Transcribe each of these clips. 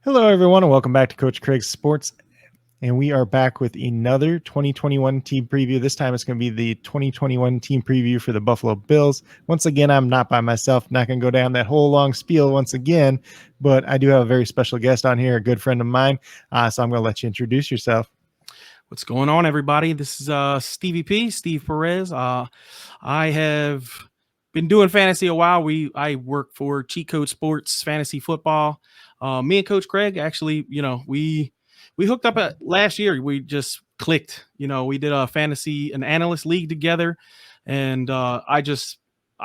Hello, everyone, and welcome back to Coach Craig's Sports. And we are back with another 2021 team preview. This time it's going to be the 2021 team preview for the Buffalo Bills. Once again, I'm not by myself, not going to go down that whole long spiel once again, but I do have a very special guest on here, a good friend of mine. So I'm going to let you introduce yourself. What's going on, everybody? This is Steve Perez. I have been doing fantasy a while. I work for CoachCraigSports Fantasy Football. Me and Coach Craig, actually, we hooked up last year. We just clicked. We did an analyst league together, and I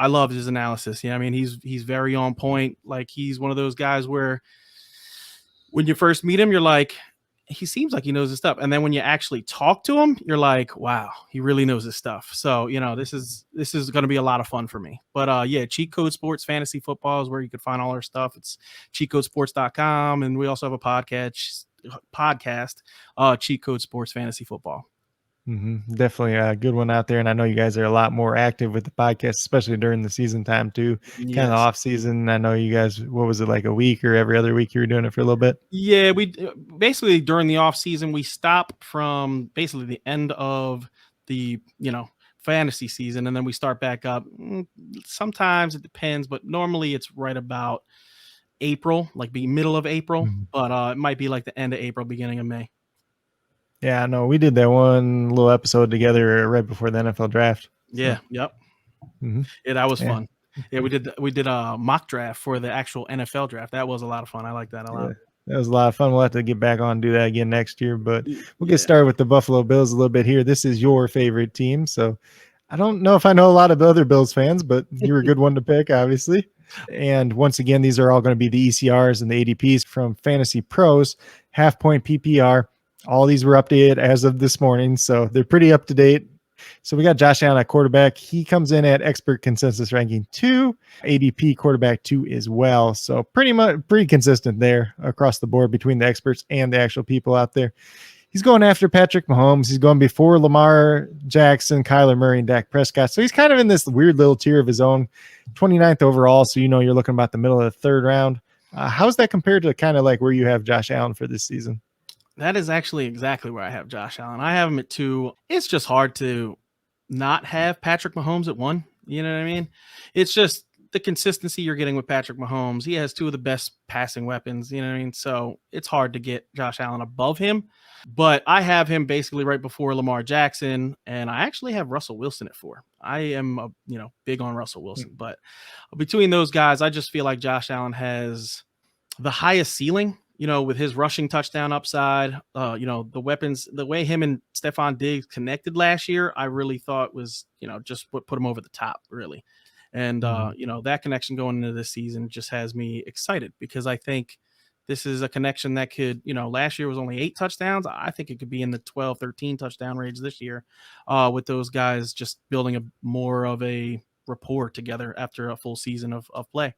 loved his analysis. Yeah, I mean, he's very on point. Like, he's one of those guys where when you first meet him, you're like, he seems like he knows his stuff. And then when you actually talk to him, you're like, wow, he really knows his stuff. So, this is going to be a lot of fun for me. But Cheat Code Sports Fantasy Football is where you can find all our stuff. It's cheatcodesports.com. And we also have a podcast, Cheat Code Sports Fantasy Football. Definitely a good one out there. And I know you guys are a lot more active with the podcast, especially during the season time too, kind of off season. I know you guys, what was it, like a week or every other week you were doing it for a little bit? Yeah, we basically during the off season, we stop from basically the end of the, fantasy season. And then we start back up. Sometimes it depends, but normally it's right about April, like the middle of April, but it might be like the end of April, beginning of May. Yeah, no, we did that one little episode together right before the NFL draft. Yeah. Yep. Yeah, that was fun. Yeah, we did a mock draft for the actual NFL draft. That was a lot of fun. I like that a lot. That was a lot of fun. We'll have to get back on and do that again next year, but we'll get started with the Buffalo Bills a little bit here. This is your favorite team, so I don't know if I know a lot of the other Bills fans, but you were a good one to pick, obviously. And once again, these are all going to be the ECRs and the ADPs from Fantasy Pros, half point PPR. All these were updated as of this morning, so they're pretty up to date. So we got Josh Allen at quarterback. He comes in at expert consensus ranking 2, ADP quarterback 2 as well. So pretty consistent there across the board between the experts and the actual people out there. He's going after Patrick Mahomes. He's going before Lamar Jackson, Kyler Murray, and Dak Prescott. So he's kind of in this weird little tier of his own, 29th overall. So you're looking about the middle of the third round. How's that compared to kind of like where you have Josh Allen for this season? That is actually exactly where I have Josh Allen. I have him at 2. It's just hard to not have Patrick Mahomes at 1. You know what I mean? It's just the consistency you're getting with Patrick Mahomes. He has 2 of the best passing weapons. You know what I mean? So it's hard to get Josh Allen above him. But I have him basically right before Lamar Jackson, and I actually have Russell Wilson at 4. I am, big on Russell Wilson. But between those guys, I just feel like Josh Allen has the highest ceiling. With his rushing touchdown upside, the weapons, the way him and Stefan Diggs connected last year, I really thought was, just what put him over the top, really. And, that connection going into this season just has me excited because I think this is a connection that could, last year was only 8 touchdowns. I think it could be in the 12, 13 touchdown range this year with those guys just building more of a rapport together after a full season of play.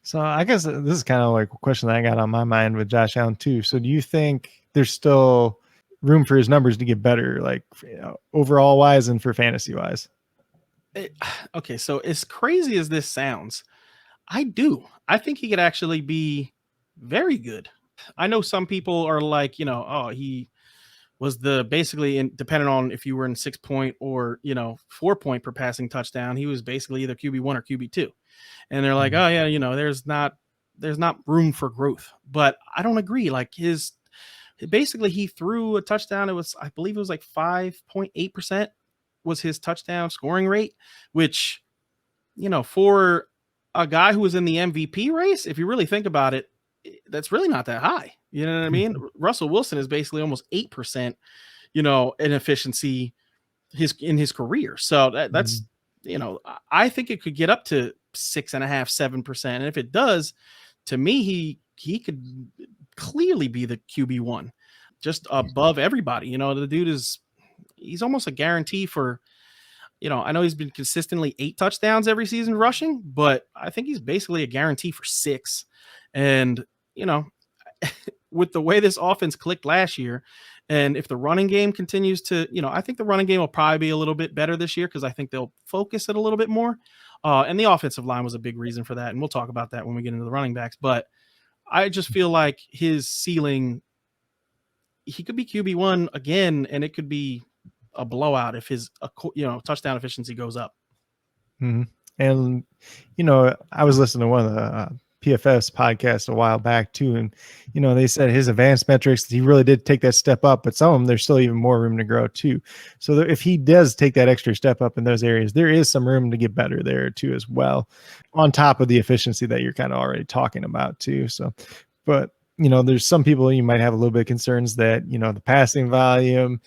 So I guess this is kind of like a question that I got on my mind with Josh Allen too. So do you think there's still room for his numbers to get better, like overall wise and for fantasy wise? Okay, so as crazy as this sounds, I think he could actually be very good. I know some people are like, he was basically depending on if you were in 6-point or 4-point per passing touchdown, he was basically either QB1 or QB2. And they're like, oh yeah, there's not room for growth. But I don't agree. Like basically he threw a touchdown. I believe it was like 5.8% was his touchdown scoring rate, which, for a guy who was in the MVP race, if you really think about it, that's really not that high. You know what I mean? Russell Wilson is basically almost 8%, in efficiency in his career. So that's, I think it could get up to 6.5%, 7%. And if it does, to me, he could clearly be the QB1 just above everybody. The dude he's almost a guarantee for, I know he's been consistently 8 touchdowns every season rushing, but I think he's basically a guarantee for 6. And, with the way this offense clicked last year, and if the running game continues to, I think the running game will probably be a little bit better this year because I think they'll focus it a little bit more. And the offensive line was a big reason for that. And we'll talk about that when we get into the running backs. But I just feel like his ceiling, he could be QB1 again, and it could be a blowout if his touchdown efficiency goes up. Mm-hmm. And I was listening to one of the PFS podcasts a while back too, and they said his advanced metrics, he really did take that step up, but some of them there's still even more room to grow too. So if he does take that extra step up in those areas, there is some room to get better there too as well, on top of the efficiency that you're kind of already talking about too. So, but there's some people you might have a little bit of concerns that the passing volume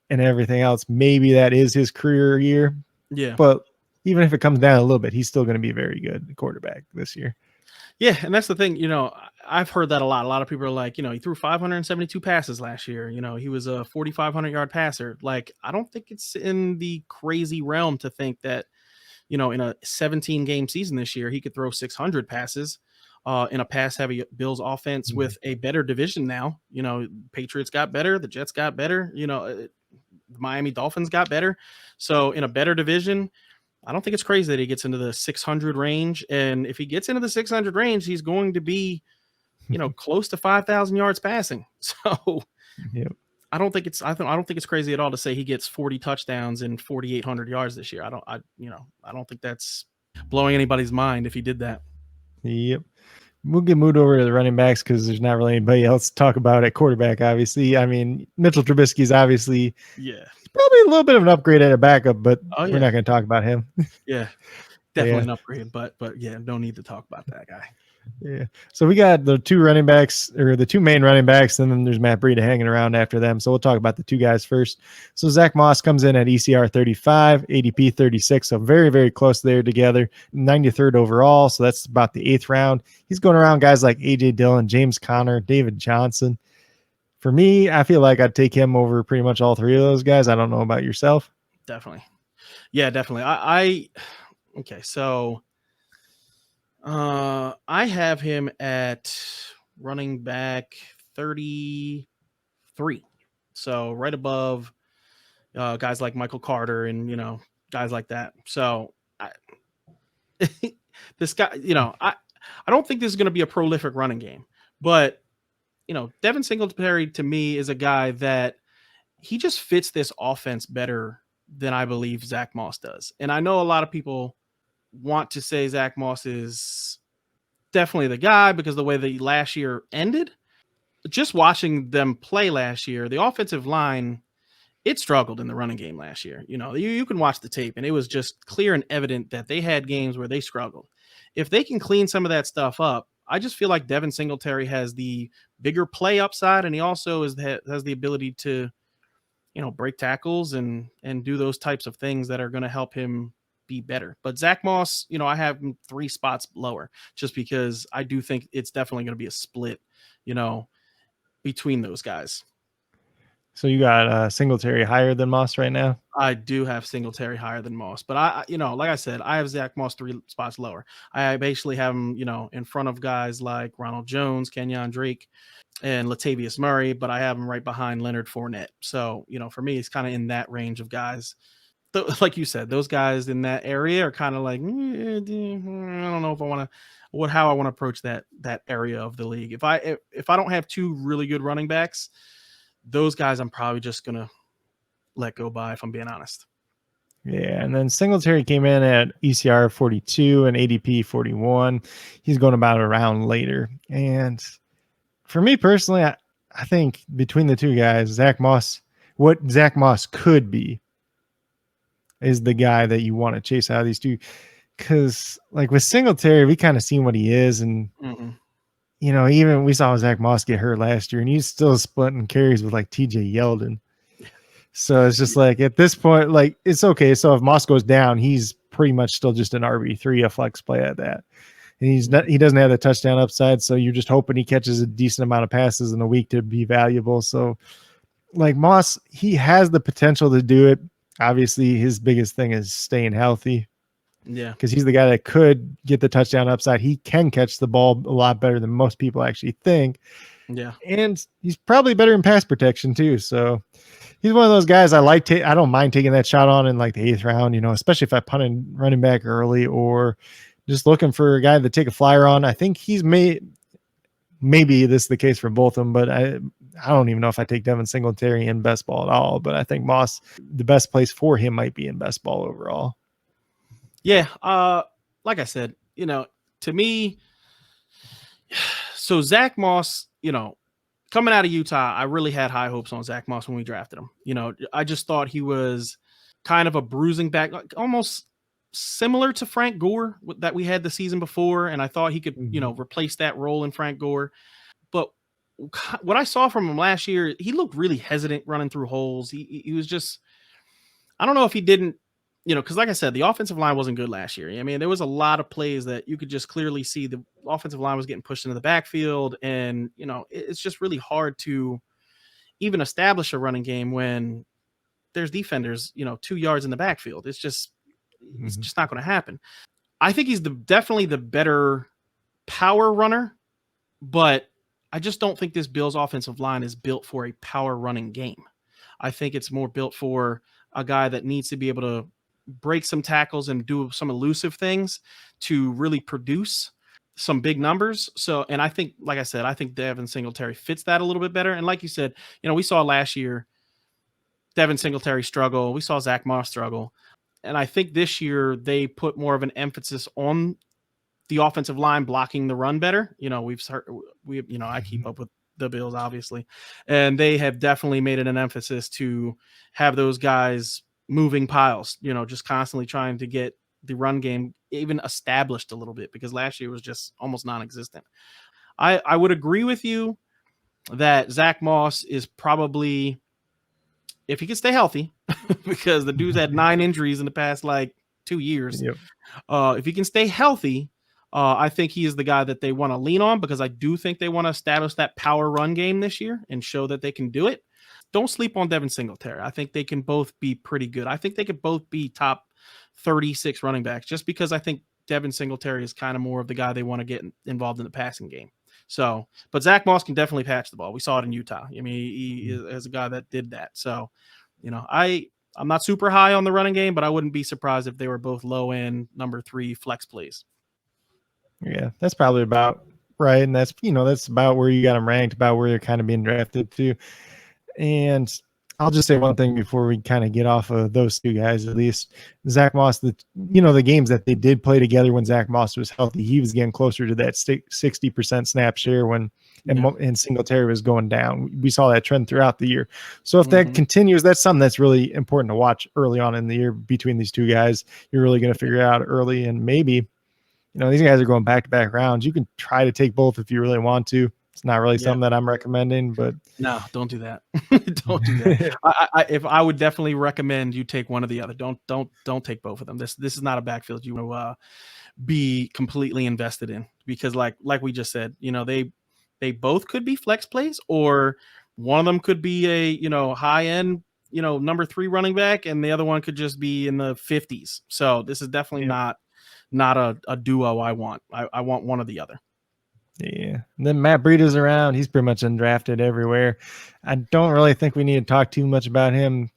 and everything else, maybe that is his career year. Yeah. But even if it comes down a little bit, he's still going to be a very good quarterback this year. Yeah, and that's the thing. I've heard that a lot. A lot of people are like, he threw 572 passes last year. He was a 4,500-yard passer. Like, I don't think it's in the crazy realm to think that, in a 17-game season this year, he could throw 600 passes in a pass-heavy Bills offense with a better division now. Patriots got better. The Jets got better. The Miami Dolphins got better. So in a better division, I don't think it's crazy that he gets into the 600 range. And if he gets into the 600 range, he's going to be, close to 5,000 yards passing. So yep. I don't think it's crazy at all to say he gets 40 touchdowns and 4,800 yards this year. I don't think that's blowing anybody's mind if he did that. Yep. We'll get moved over to the running backs because there's not really anybody else to talk about at quarterback, obviously. I mean, Mitchell Trubisky's obviously probably a little bit of an upgrade at a backup, but we're not going to talk about him. Yeah, definitely an upgrade, but yeah, no need to talk about that guy. Yeah. So we got the two running backs, or the two main running backs, and then there's Matt Breida hanging around after them. So we'll talk about the two guys first. So Zack Moss comes in at ECR 35, ADP 36. So very, very close there together. 93rd overall. So that's about the 8th round. He's going around guys like AJ Dillon, James Conner, David Johnson. For me, I feel like I'd take him over pretty much all three of those guys. I don't know about yourself. Definitely. Yeah, definitely. Okay. So I have him at running back 33. So right above guys like Michael Carter and, guys like that. So this guy, I don't think this is going to be a prolific running game, but Devin Singletary to me is a guy that he just fits this offense better than I believe Zack Moss does. And I know a lot of people want to say Zack Moss is definitely the guy because the way the last year ended. Just watching them play last year, the offensive line, it struggled in the running game last year. You can watch the tape and it was just clear and evident that they had games where they struggled. If they can clean some of that stuff up, I just feel like Devin Singletary has the bigger play upside, and he also has the ability to, break tackles and do those types of things that are going to help him be better. But Zack Moss, I have him 3 spots lower just because I do think it's definitely going to be a split, between those guys. So you got Singletary higher than Moss right now? I do have Singletary higher than Moss, but I like I said, I have Zack Moss 3 spots lower. I basically have him, in front of guys like Ronald Jones, Kenyon Drake, and Latavius Murray, but I have him right behind Leonard Fournette. So, for me, it's kind of in that range of guys. Like you said, those guys in that area are kind of like, I don't know if I want to, how I want to approach that area of the league. If I don't have 2 really good running backs, those guys I'm probably just going to let go by, if I'm being honest. Yeah, and then Singletary came in at ECR 42 and ADP 41. He's going about a round later. And for me personally, I think between the two guys, Zack Moss, what Zack Moss could be is the guy that you want to chase out of these two. Because like with Singletary, we kind of seen what he is. And, even we saw Zack Moss get hurt last year, and he's still splitting carries with like TJ Yeldon. So it's just like at this point, like it's okay. So if Moss goes down, he's pretty much still just an RB3, a flex play at that. And he doesn't have the touchdown upside. So you're just hoping he catches a decent amount of passes in a week to be valuable. So like Moss, he has the potential to do it. Obviously his biggest thing is staying healthy. Yeah. Because he's the guy that could get the touchdown upside. He can catch the ball a lot better than most people actually think. Yeah. And he's probably better in pass protection too. So he's one of those guys I don't mind taking that shot on in like the 8th round, especially if I punt in running back early or just looking for a guy to take a flyer on. I think he's maybe this is the case for both of them, but I don't even know if I take Devin Singletary in best ball at all. But I think Moss, the best place for him might be in best ball overall. Yeah. Like I said, to me, so Zack Moss, coming out of Utah, I really had high hopes on Zack Moss when we drafted him. I just thought he was kind of a bruising back, like almost similar to Frank Gore that we had the season before. And I thought he could, replace that role in Frank Gore. But what I saw from him last year, he looked really hesitant running through holes. He was just, I don't know if he didn't, because like I said, the offensive line wasn't good last year. I mean, there was a lot of plays that you could just clearly see the offensive line was getting pushed into the backfield. And, it's just really hard to even establish a running game when there's defenders, 2 yards in the backfield. It's just not going to happen. I think he's definitely the better power runner, but I just don't think this Bills offensive line is built for a power running game. I think it's more built for a guy that needs to be able to break some tackles and do some elusive things to really produce some big numbers. So, and I think, like I said, I think Devin Singletary fits that a little bit better. And like you said, we saw last year Devin Singletary struggle. We saw Zack Moss struggle. And I think this year they put more of an emphasis on the offensive line blocking the run better. I keep up with the Bills, obviously, and they have definitely made it an emphasis to have those guys moving piles, just constantly trying to get the run game even established a little bit, because last year was just almost non-existent. I would agree with you that Zack Moss is probably, if he can stay healthy, because the dude's had 9 injuries in the past 2 years. Yep. If he can stay healthy, I think he is the guy that they want to lean on, because I do think they want to establish that power run game this year and show that they can do it. Don't sleep on Devin Singletary. I think they can both be pretty good. I think they could both be top 36 running backs, just because I think Devin Singletary is kind of more of the guy they want to get involved in the passing game. So, but Zack Moss can definitely patch the ball. We saw it in Utah. I mean, he is a guy that did that. So, I'm not super high on the running game, but I wouldn't be surprised if they were both low end number 3 flex plays. Yeah, that's probably about right. And that's, that's about where you got them ranked, about where they're kind of being drafted to. And I'll just say one thing before we kind of get off of those two guys, at least Zack Moss, the games that they did play together when Zack Moss was healthy, he was getting closer to that 60% snap share and Singletary was going down. We saw that trend throughout the year. So if that continues, that's something that's really important to watch early on in the year between these two guys. You're really going to figure it out early, and maybe, these guys are going back-to-back rounds. You can try to take both if you really want to. It's not really something that I'm recommending, but no, don't do that. Don't do that. I would definitely recommend you take one or the other. Don't take both of them. This is not a backfield you want to be completely invested in, because like we just said, they both could be flex plays, or one of them could be a high end number 3 running back, and the other one could just be in the 50s. So this is definitely not a duo I want. I want one or the other. Yeah. And then Matt Breida's around. He's pretty much undrafted everywhere. I don't really think we need to talk too much about him.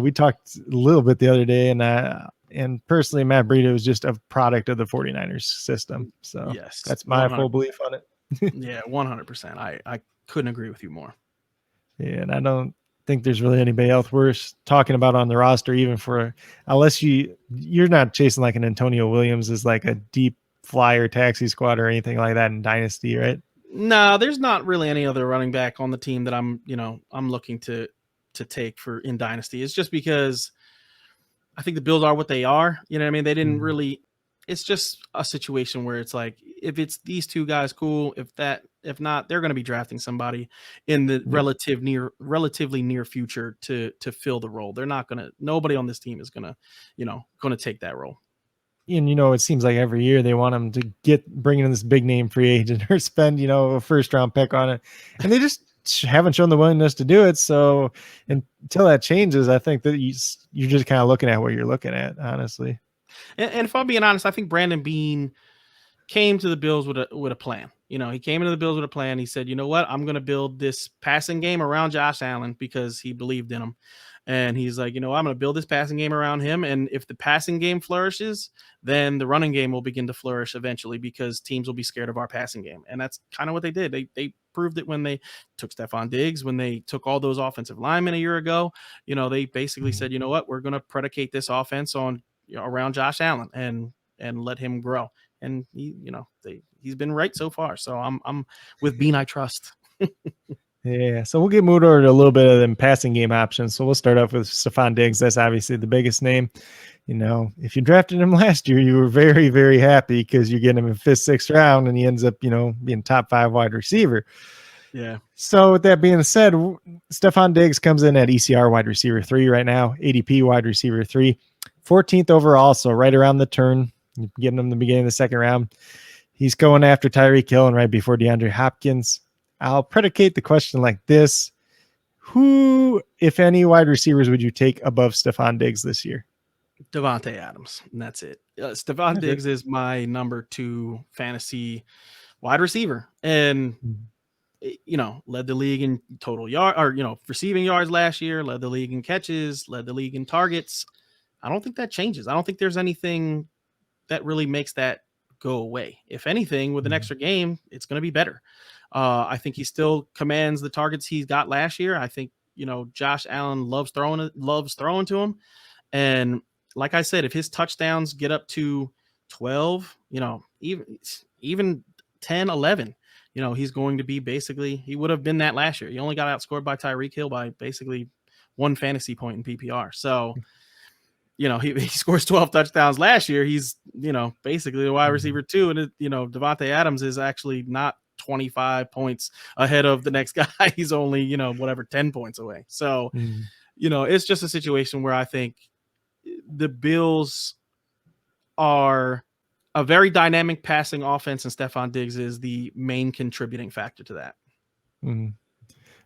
We talked a little bit the other day, and personally, Matt Breida was just a product of the 49ers system. So yes, that's my 100%. full belief on it. Yeah, 100%. I couldn't agree with you more. Yeah, and I don't think there's really anybody else worth talking about on the roster, even unless you're not chasing like an Antonio Williams as like a deep flyer taxi squad or anything like that in Dynasty, right? No, there's not really any other running back on the team that I'm looking to take for in Dynasty. It's just because I think the Bills are what they are. You know what I mean? They didn't really. It's just a situation where it's like, if it's these two guys, cool. If not, they're going to be drafting somebody in the relatively near future to fill the role. They're not going to. Nobody on this team is going to take that role. And it seems like every year they want them to bring in this big name free agent or spend a first round pick on it, and they just haven't shown the willingness to do it. So until that changes, I think that you're just kind of looking at what you're looking at, honestly. And if I'm being honest, I think Brandon Beane came to the Bills with a plan. He came into the Bills with a plan. He said, you know what, I'm going to build this passing game around Josh Allen, because he believed in him. And he's like, I'm going to build this passing game around him. And if the passing game flourishes, then the running game will begin to flourish eventually because teams will be scared of our passing game. And that's kind of what they did. They proved it when they took Stefan Diggs, when they took all those offensive linemen a year ago. They basically said, you know what, we're going to predicate this offense on around Josh Allen and let him grow. And he's been right so far. So I'm with Bean I trust. Yeah, so we'll get moved over to a little bit of them passing game options. So we'll start off with Stefan Diggs. That's obviously the biggest name. If you drafted him last year, you were very, very happy because you're getting him in 5th, 6th round, and he ends up, being top 5 wide receiver. Yeah. So with that being said, Stefan Diggs comes in at ECR wide receiver 3 right now, ADP wide receiver 3, 14th overall, so right around the turn. You're getting him in the beginning of the 2nd round. He's going after Tyreek Hill and right before DeAndre Hopkins. I'll predicate the question like this. Who, if any, wide receivers would you take above Stefan Diggs this year? Davante Adams, and that's it. Stefan Diggs is my number 2 fantasy wide receiver, and led the league in total yard or receiving yards last year, led the league in catches, led the league in targets. I don't think that changes. I don't think there's anything that really makes that go away. If anything, with an extra game, it's going to be better. I think he still commands the targets he's got last year. I think, Josh Allen loves throwing to him. And like I said, if his touchdowns get up to 12, even 10, 11, he's going to be basically, he would have been that last year. He only got outscored by Tyreek Hill by basically 1 fantasy point in PPR. So, he scores 12 touchdowns last year. He's, basically the wide receiver 2. And, Davante Adams is actually not 25 points ahead of the next guy. He's only, 10 points away. So, it's just a situation where I think the Bills are a very dynamic passing offense, and Stefan Diggs is the main contributing factor to that.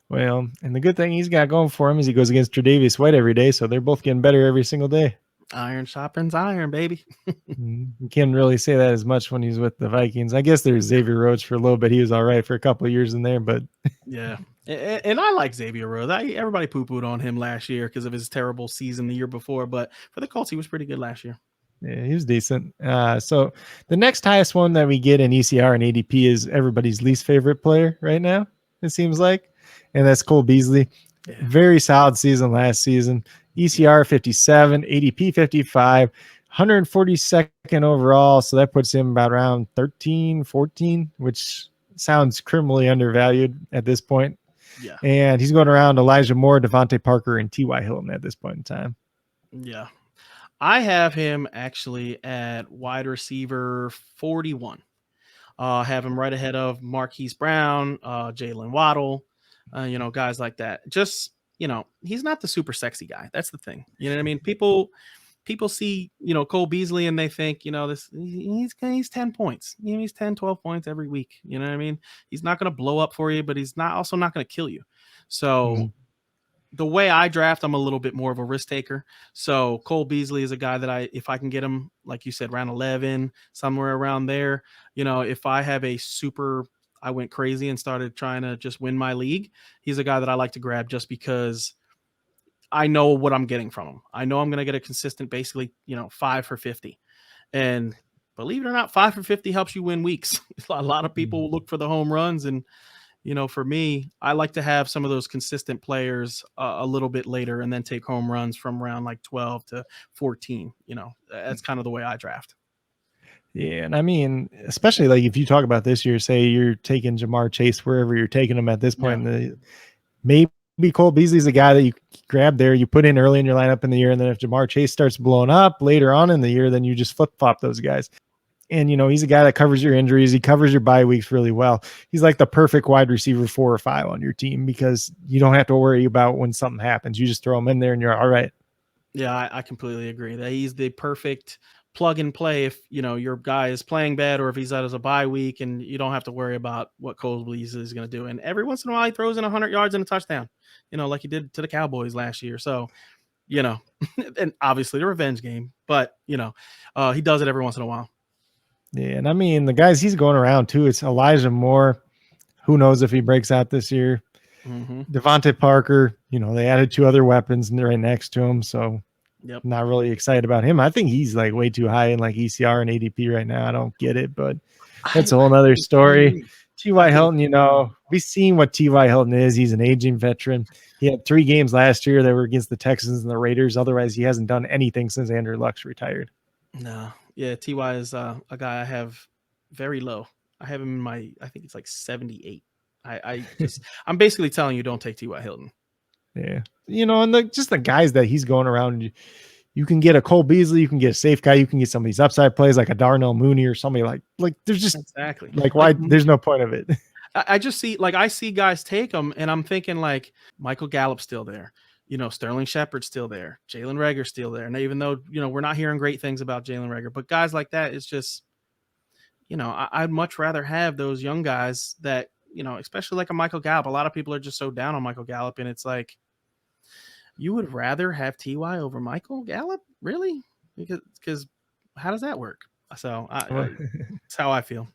Well, and the good thing he's got going for him is he goes against Tre'Davious White every day, so they're both getting better every single day. Iron sharpens iron, baby. You can't really say that as much when he's with the Vikings. I guess there's Xavier Rhodes for a little bit. He was all right for a couple of years in there, but yeah. And I like Xavier Rhodes. Everybody poo-pooed on him last year because of his terrible season the year before, but for the Colts, he was pretty good last year. Yeah, he was decent. So the next highest one that we get in ECR and ADP is everybody's least favorite player right now, it seems like, and that's Cole Beasley. Yeah. Very solid season last season. ECR 57, ADP 55, 142nd overall. So that puts him about around 13, 14, which sounds criminally undervalued at this point. Yeah. And he's going around Elijah Moore, Devontae Parker, and T.Y. Hilton at this point in time. Yeah. I have him actually at wide receiver 41. Have him right ahead of Marquise Brown, Jalen Waddle, guys like that. Just, he's not the super sexy guy. That's the thing. You know what I mean? People see, Cole Beasley and they think, he's 10 points. He's 10, 12 points every week. You know what I mean? He's not going to blow up for you, but he's also not going to kill you. So the way I draft, I'm a little bit more of a risk taker. So Cole Beasley is a guy that if I can get him, like you said, round 11, somewhere around there, if I have I went crazy and started trying to just win my league, he's a guy that I like to grab just because I know what I'm getting from him. I know I'm going to get a consistent, basically, 5 for 50. And believe it or not, 5 for 50 helps you win weeks. A lot of people look for the home runs. And, for me, I like to have some of those consistent players a little bit later and then take home runs from around like 12 to 14. That's kind of the way I draft. Yeah, and I mean, especially like if you talk about this year, say you're taking Jamar Chase wherever you're taking him at this point, maybe Cole Beasley's a guy that you grab there, you put in early in your lineup in the year, and then if Jamar Chase starts blowing up later on in the year, then you just flip-flop those guys. And, he's a guy that covers your injuries. He covers your bye weeks really well. He's like the perfect wide receiver 4 or 5 on your team because you don't have to worry about when something happens. You just throw him in there and you're all right. Yeah, I completely agree that he's the perfect plug and play if, your guy is playing bad or if he's out as a bye week and you don't have to worry about what Cole Beasley is going to do. And every once in a while he throws in 100 yards and a touchdown, like he did to the Cowboys last year. So, and obviously the revenge game, but, he does it every once in a while. Yeah, and I mean, the guys he's going around too, it's Elijah Moore. Who knows if he breaks out this year? Devontae Parker, they added 2 other weapons and they're right next to him. So not really excited about him. I think he's like way too high in like ECR and ADP right now. I don't get it, but that's a whole nother story. T.Y. Hilton, we've seen what T.Y. Hilton is. He's an aging veteran. He had 3 games last year that were against the Texans and the Raiders. Otherwise, he hasn't done anything since Andrew Luck's retired. No. Yeah, T.Y. is a guy I have very low. I have him in I think it's like 78. I'm basically telling you, don't take T.Y. Hilton. Yeah. And just the guys that he's going around, you can get a Cole Beasley, you can get a safe guy, you can get some of these upside plays like a Darnell Mooney or somebody like there's just exactly like why there's no point of it. I just see I see guys take them and I'm thinking like Michael Gallup's still there. Sterling Shepard's still there. Jalen Reagor's still there. And even though, we're not hearing great things about Jalen Reagor, but guys like that, it's just, I'd much rather have those young guys that, especially like a Michael Gallup. A lot of people are just so down on Michael Gallup. And it's like, you would rather have T.Y. over Michael Gallup? Really? Because how does that work? So that's how I feel.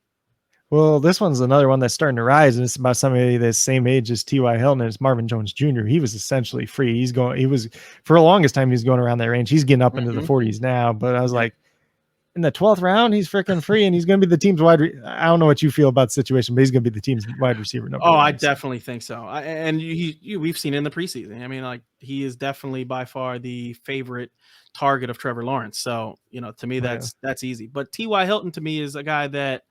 Well, this one's another one that's starting to rise, and it's about somebody that's same age as T.Y. Hilton, and it's Marvin Jones Jr. He was essentially free. He was for the longest time, he was going around that range. He's getting up into the 40s now, but I was like, in the 12th round, he's freaking free, and he's going to be the team's I don't know what you feel about the situation, but he's going to be the team's wide receiver number 1. I definitely think so. And we've seen in the preseason. I mean, he is definitely by far the favorite target of Trevor Lawrence. So, to me, that's easy. But T.Y. Hilton to me is a guy that,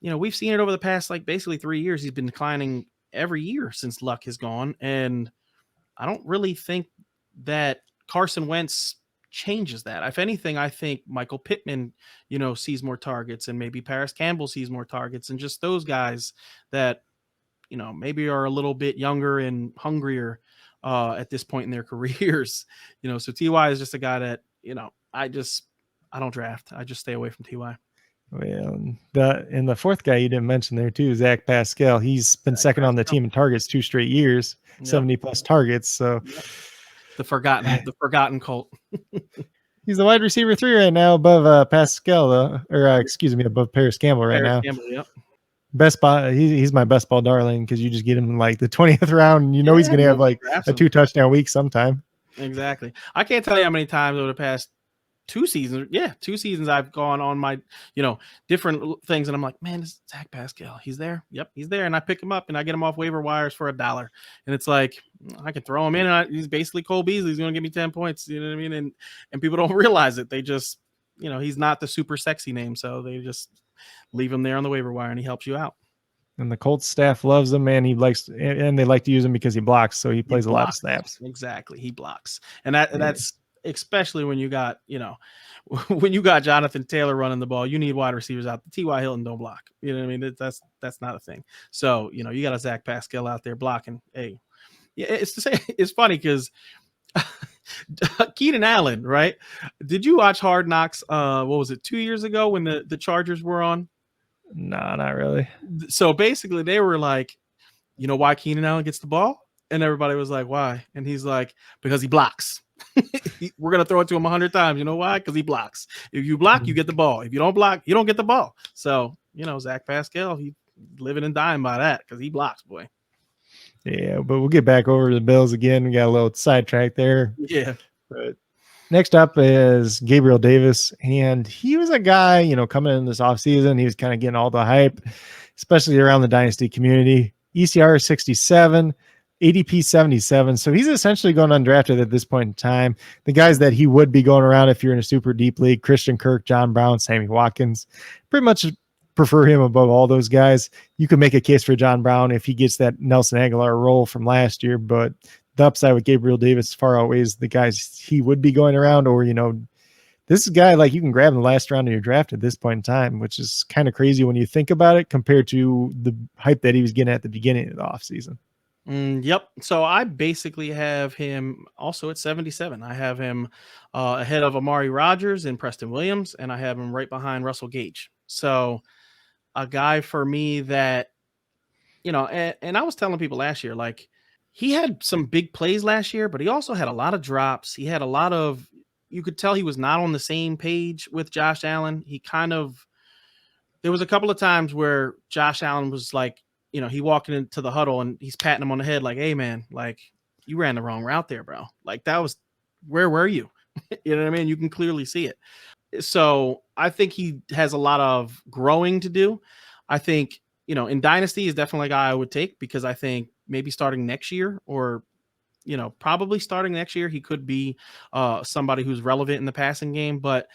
we've seen it over the past, basically 3 years. He's been declining every year since Luck has gone. And I don't really think that Carson Wentz changes that. If anything, I think Michael Pittman, sees more targets, and maybe Paris Campbell sees more targets, and just those guys that, maybe are a little bit younger and hungrier at this point in their careers. So T.Y. is just a guy that, I don't draft. I just stay away from T.Y. Well, the fourth guy you didn't mention there too, Zack Pascal. He's been second on the team in targets 2 straight years, 70 plus targets. So the forgotten Colt. He's the wide receiver 3 right now, above Pascal, above Paris Campbell now. Campbell, yep. Best ball. He's my best ball darling because you just get him in the 20th round. And he's going to have a 2 touchdown week sometime. Exactly. I can't tell you how many times over the past 2 seasons. Yeah, 2 seasons I've gone on my, different things, and I'm like, man, this is Zack Pascal. He's there. Yep, he's there, and I pick him up and I get him off waiver wires for $1, and it's like I can throw him in, and he's basically Cole Beasley. He's going to give me 10 points. You know what I mean? And people don't realize it. They just, he's not the super sexy name, so they just leave him there on the waiver wire, and he helps you out. And the Colts staff loves him, and they like to use him because he blocks, so he plays a lot of snaps. Exactly, he blocks, and that's. Especially when you got, when you got Jonathan Taylor running the ball, you need wide receivers out. The T.Y. Hilton don't block. You know what I mean? That's not a thing. So, you got a Zack Pascal out there blocking. Hey, yeah, it's funny because Keenan Allen, right? Did you watch Hard Knocks? What was it, 2 years ago when the Chargers were on? No, not really. So basically they were like, why Keenan Allen gets the ball? And everybody was like, why? And he's like, because he blocks. We're going to throw it to him 100 times. You know why? Because he blocks. If you block, you get the ball. If you don't block, you don't get the ball. So, Zack Pascal, he living and dying by that because he blocks, boy. Yeah, but we'll get back over to the Bills again. We got a little sidetrack there. Yeah. But next up is Gabriel Davis. And he was a guy, coming in this offseason. He was kind of getting all the hype, especially around the Dynasty community. ECR 67. ADP 77. So he's essentially going undrafted at this point in time. The guys that he would be going around if you're in a super deep league, Christian Kirk, John Brown, Sammy Watkins, pretty much prefer him above all those guys. You could make a case for John Brown if he gets that Nelson Aguilar role from last year, but the upside with Gabriel Davis far outweighs the guys he would be going around, or, this is a guy you can grab in the last round of your draft at this point in time, which is kind of crazy when you think about it compared to the hype that he was getting at the beginning of the offseason. Yep. So I basically have him also at 77. I have him ahead of Amari Rodgers and Preston Williams, and I have him right behind Russell Gage. So a guy for me that, and I was telling people last year, he had some big plays last year, but he also had a lot of drops. He had a lot of, you could tell he was not on the same page with Josh Allen. There was a couple of times where Josh Allen was he walked into the huddle and he's patting him on the head like, hey man, like you ran the wrong route there, bro. Like where were you? You know what I mean? You can clearly see it. So I think he has a lot of growing to do. I think, in Dynasty is definitely a guy I would take, because I think maybe starting next year, or, probably starting next year, he could be somebody who's relevant in the passing game. But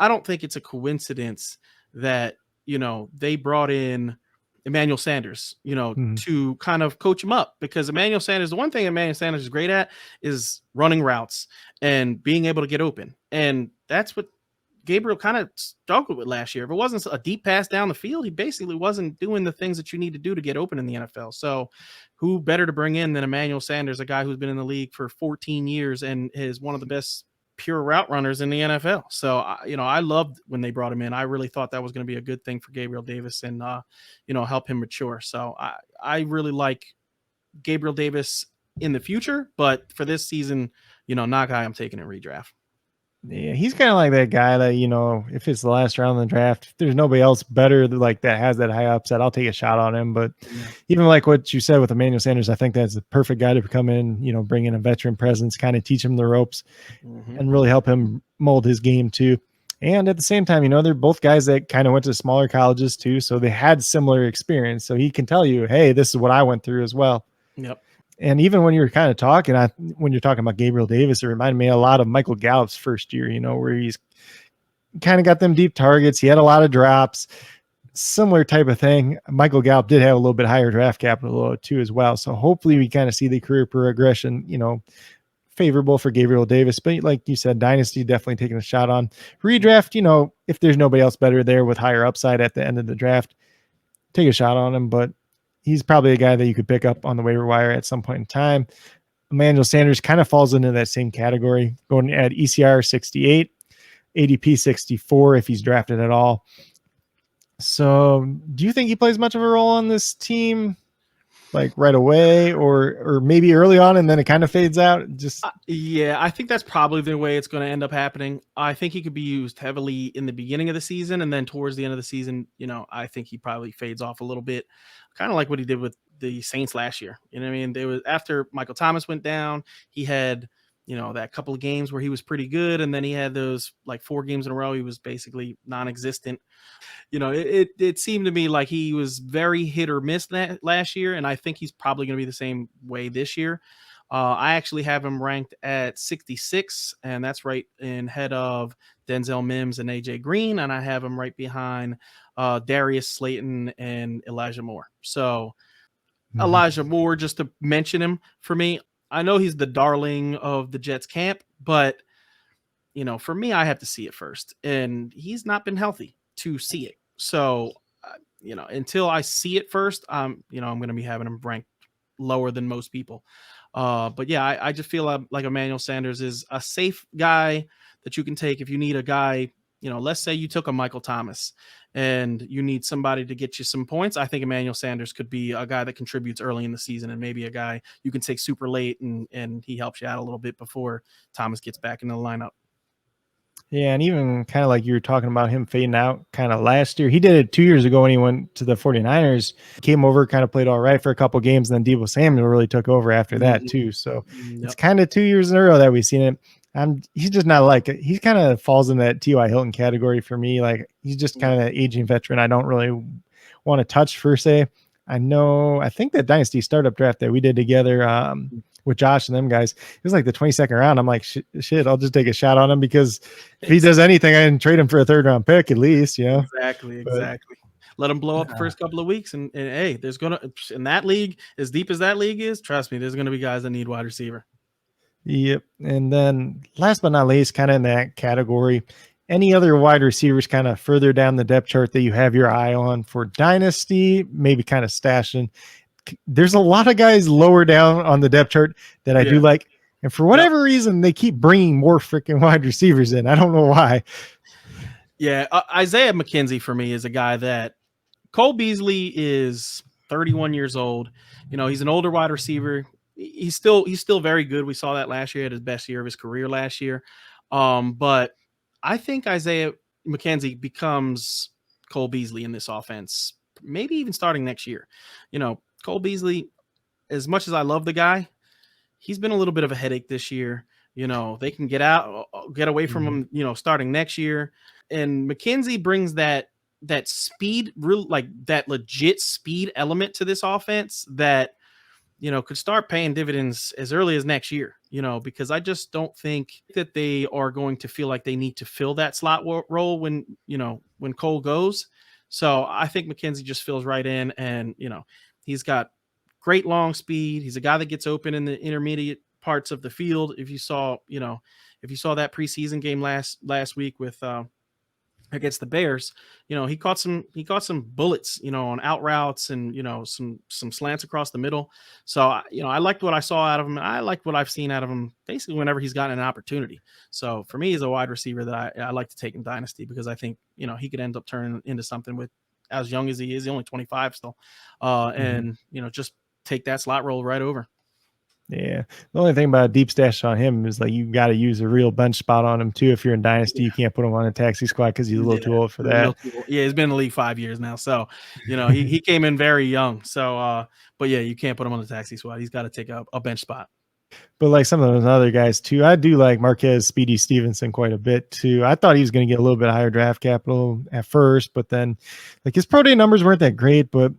I don't think it's a coincidence that, they brought in Emmanuel Sanders, to kind of coach him up, because Emmanuel Sanders, the one thing Emmanuel Sanders is great at is running routes and being able to get open. And that's what Gabriel kind of struggled with last year. If it wasn't a deep pass down the field, he basically wasn't doing the things that you need to do to get open in the NFL. So who better to bring in than Emmanuel Sanders, a guy who's been in the league for 14 years and is one of the best pure route runners in the NFL. So, I loved when they brought him in. I really thought that was going to be a good thing for Gabriel Davis and, help him mature. So I really like Gabriel Davis in the future, but for this season, not a guy I'm taking in redraft. Yeah, he's kind of like that guy that, if it's the last round of the draft, if there's nobody else better that has that high upside, I'll take a shot on him. But even like what you said with Emmanuel Sanders, I think that's the perfect guy to come in, bring in a veteran presence, kind of teach him the ropes and really help him mold his game too. And at the same time, they're both guys that kind of went to smaller colleges too. So they had similar experience. So he can tell you, hey, this is what I went through as well. Yep. And even when you're kind of talking, when you're talking about Gabriel Davis, it reminded me a lot of Michael Gallup's first year, where he's kind of got them deep targets. He had a lot of drops, similar type of thing. Michael Gallup did have a little bit higher draft capital too as well. So hopefully we kind of see the career progression, favorable for Gabriel Davis. But like you said, Dynasty definitely taking a shot on. Redraft, if there's nobody else better there with higher upside at the end of the draft, take a shot on him. But he's probably a guy that you could pick up on the waiver wire at some point in time. Emmanuel Sanders kind of falls into that same category, going at ECR 68, ADP 64 if he's drafted at all. So do you think he plays much of a role on this team, like right away, or maybe early on and then it kind of fades out? Yeah, I think that's probably the way it's going to end up happening. I think he could be used heavily in the beginning of the season, and then towards the end of the season, I think he probably fades off a little bit, kind of like what he did with the Saints last year. You know what I mean? There was, after Michael Thomas went down, he had, that couple of games where he was pretty good, and then he had those like 4 games in a row he was basically non-existent. It seemed to me like he was very hit or miss that last year, and I think he's probably going to be the same way this year. I actually have him ranked at 66, and that's right in head of Denzel Mims and AJ Green, and I have him right behind Darius Slayton and Elijah Moore. So Elijah Moore, just to mention him for me, I know he's the darling of the Jets camp, but for me, I have to see it first, and he's not been healthy to see it. So, until I see it first, I'm going to be having him ranked lower than most people. But yeah, I just feel like Emmanuel Sanders is a safe guy that you can take if you need a guy. Let's say you took a Michael Thomas and you need somebody to get you some points. I think Emmanuel Sanders could be a guy that contributes early in the season, and maybe a guy you can take super late and he helps you out a little bit before Thomas gets back in the lineup. Yeah, and even kind of like you were talking about him fading out kind of last year. He did it 2 years ago when he went to the 49ers, came over, kind of played all right for a couple games, and then Deebo Samuel really took over after that too. So it's kind of 2 years in a row that we've seen it. He's just not like it. He kind of falls in that T.Y. Hilton category for me. Like he's just kind of that aging veteran I don't really want to touch per se. I think that Dynasty startup draft that we did together with Josh and them guys, it was like the 22nd round. I'm like, shit, I'll just take a shot on him, because if he does anything, I can trade him for a 3rd round pick at least, Exactly. Let him blow up the first couple of weeks, and hey, there's gonna, in that league, as deep as that league is, trust me, there's gonna be guys that need wide receiver. Yep. And then last but not least, kind of in that category, any other wide receivers kind of further down the depth chart that you have your eye on for Dynasty, maybe kind of stashing? There's a lot of guys lower down on the depth chart that I do like. And for whatever reason, they keep bringing more freaking wide receivers in. I don't know why. Yeah. Isaiah McKenzie for me is a guy that Cole Beasley is 31 years old. He's an older wide receiver. He's still very good. We saw that last year at his best year of his career last year. But I think Isaiah McKenzie becomes Cole Beasley in this offense maybe even starting next year. Cole Beasley, as much as I love the guy, he's been a little bit of a headache this year. They can get away from him, starting next year. And Mckenzie brings that speed, real like that legit speed element to this offense that, could start paying dividends as early as next year, because I just don't think that they are going to feel like they need to fill that slot role when Cole goes. So I think Mckenzie just fills right in, and, he's got great long speed. He's a guy that gets open in the intermediate parts of the field. If you saw that preseason game last week with against the Bears, he caught some bullets, on out routes and, some slants across the middle. So, I liked what I saw out of him. I liked what I've seen out of him basically whenever he's gotten an opportunity. So for me, he's a wide receiver that I like to take in Dynasty, because I think, he could end up turning into something with as young as he is. He's only 25 still. And, just take that slot role right over. Yeah. The only thing about a deep stash on him is like you got to use a real bench spot on him too. If you're in Dynasty, you can't put him on a taxi squad because he's a little too old for that. Yeah, he's been in the league 5 years now. So, he came in very young. So, but yeah, you can't put him on the taxi squad. He's got to take a bench spot. But like some of those other guys too, I do like Marquez Speedy Stevenson quite a bit too. I thought he was going to get a little bit higher draft capital at first, but then like his pro day numbers weren't that great. But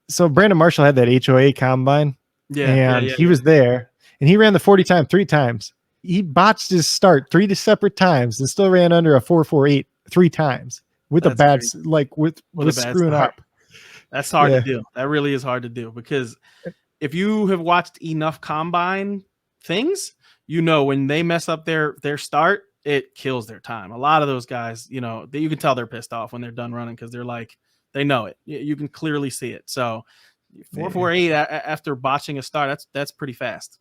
so Brandon Marshall had that HOA combine. He was there, and he ran the 40 time 3 times. He botched his start 3 separate times and still ran under a 4.48 3 times with a bad crazy. Like with screwing up. That's hard to do. That really is hard to do, because if you have watched enough combine things, when they mess up their start, it kills their time. A lot of those guys, you can tell they're pissed off when they're done running, because they're like, they know it. You can clearly see it. So 4.48 after botching a start, that's pretty fast.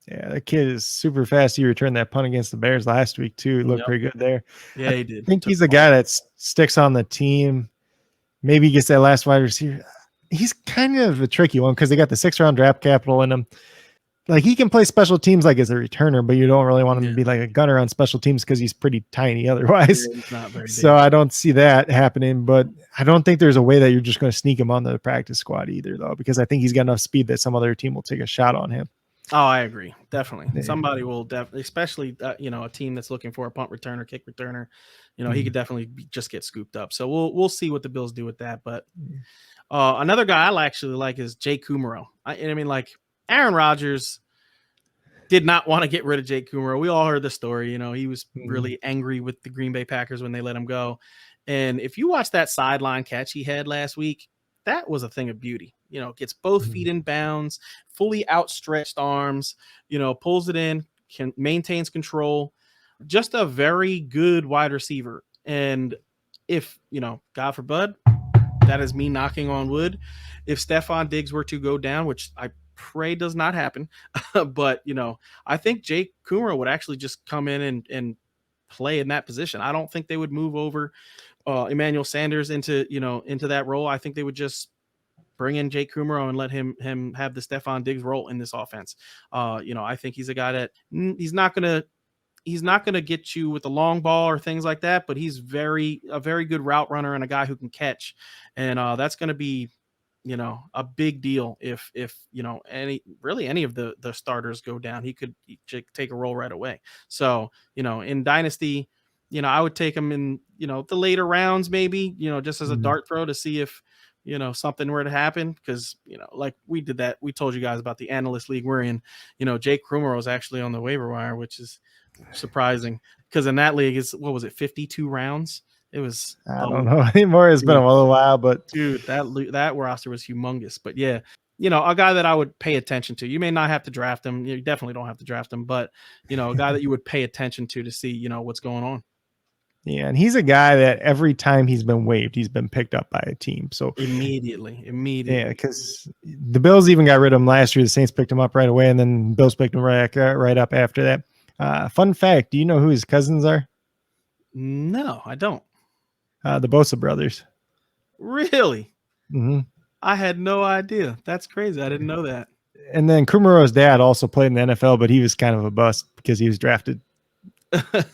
Yeah, that kid is super fast. He returned that punt against the Bears last week too. He looked pretty good there. Yeah, he did. I think he's a guy that sticks on the team. Maybe he gets that last wide receiver. He's kind of a tricky one because they got the 6th round draft capital in him. Like he can play special teams like as a returner, but you don't really want him to be like a gunner on special teams because he's pretty tiny otherwise. Yeah, he's not very big. So I don't see that happening, but I don't think there's a way that you're just going to sneak him onto the practice squad either, though, because I think he's got enough speed that some other team will take a shot on him. Oh, I agree. Definitely. Yeah. Somebody will definitely, especially, a team that's looking for a punt returner, kick returner, he could definitely just get scooped up. So we'll see what the Bills do with that. But another guy I actually like is Jake Kumaro. Aaron Rodgers did not want to get rid of Jake Kumaro. We all heard the story. He was really angry with the Green Bay Packers when they let him go. And if you watch that sideline catch he had last week, that was a thing of beauty. Gets both feet in bounds, fully outstretched arms, pulls it in, maintains control. Just a very good wide receiver. And if, God forbid, that is me knocking on wood, if Stefan Diggs were to go down, which I pray does not happen, but I think Jake Kumaro would actually just come in and play in that position. I don't think they would move over Emmanuel Sanders into that role. I think they would just bring in Jake Kumaro and let him have the Stefan Diggs role in this offense. I think he's a guy that he's not gonna get you with the long ball or things like that, but he's a very good route runner and a guy who can catch, and that's going to be a big deal if any of the starters go down. He could take a role right away. So in Dynasty, I would take him in the later rounds, maybe just as a dart throw to see if something were to happen, because like we did that. We told you guys about the analyst league we're in. Jake Kumaro is actually on the waiver wire, which is surprising, because in that league what was it, 52 rounds? It was, I don't know anymore. It's been a little while, but dude, that roster was humongous. But yeah, a guy that I would pay attention to. You may not have to draft him. You definitely don't have to draft him, but a guy that you would pay attention to see what's going on. Yeah, and he's a guy that every time he's been waived, he's been picked up by a team. So immediately. Yeah, because the Bills even got rid of him last year. The Saints picked him up right away, and then Bills picked him right up after that. Fun fact: do you know who his cousins are? No, I don't. The Bosa brothers. Really? Mm-hmm. I had no idea. That's crazy. I didn't know that. And then Kumaro's dad also played in the NFL, but he was kind of a bust because he was drafted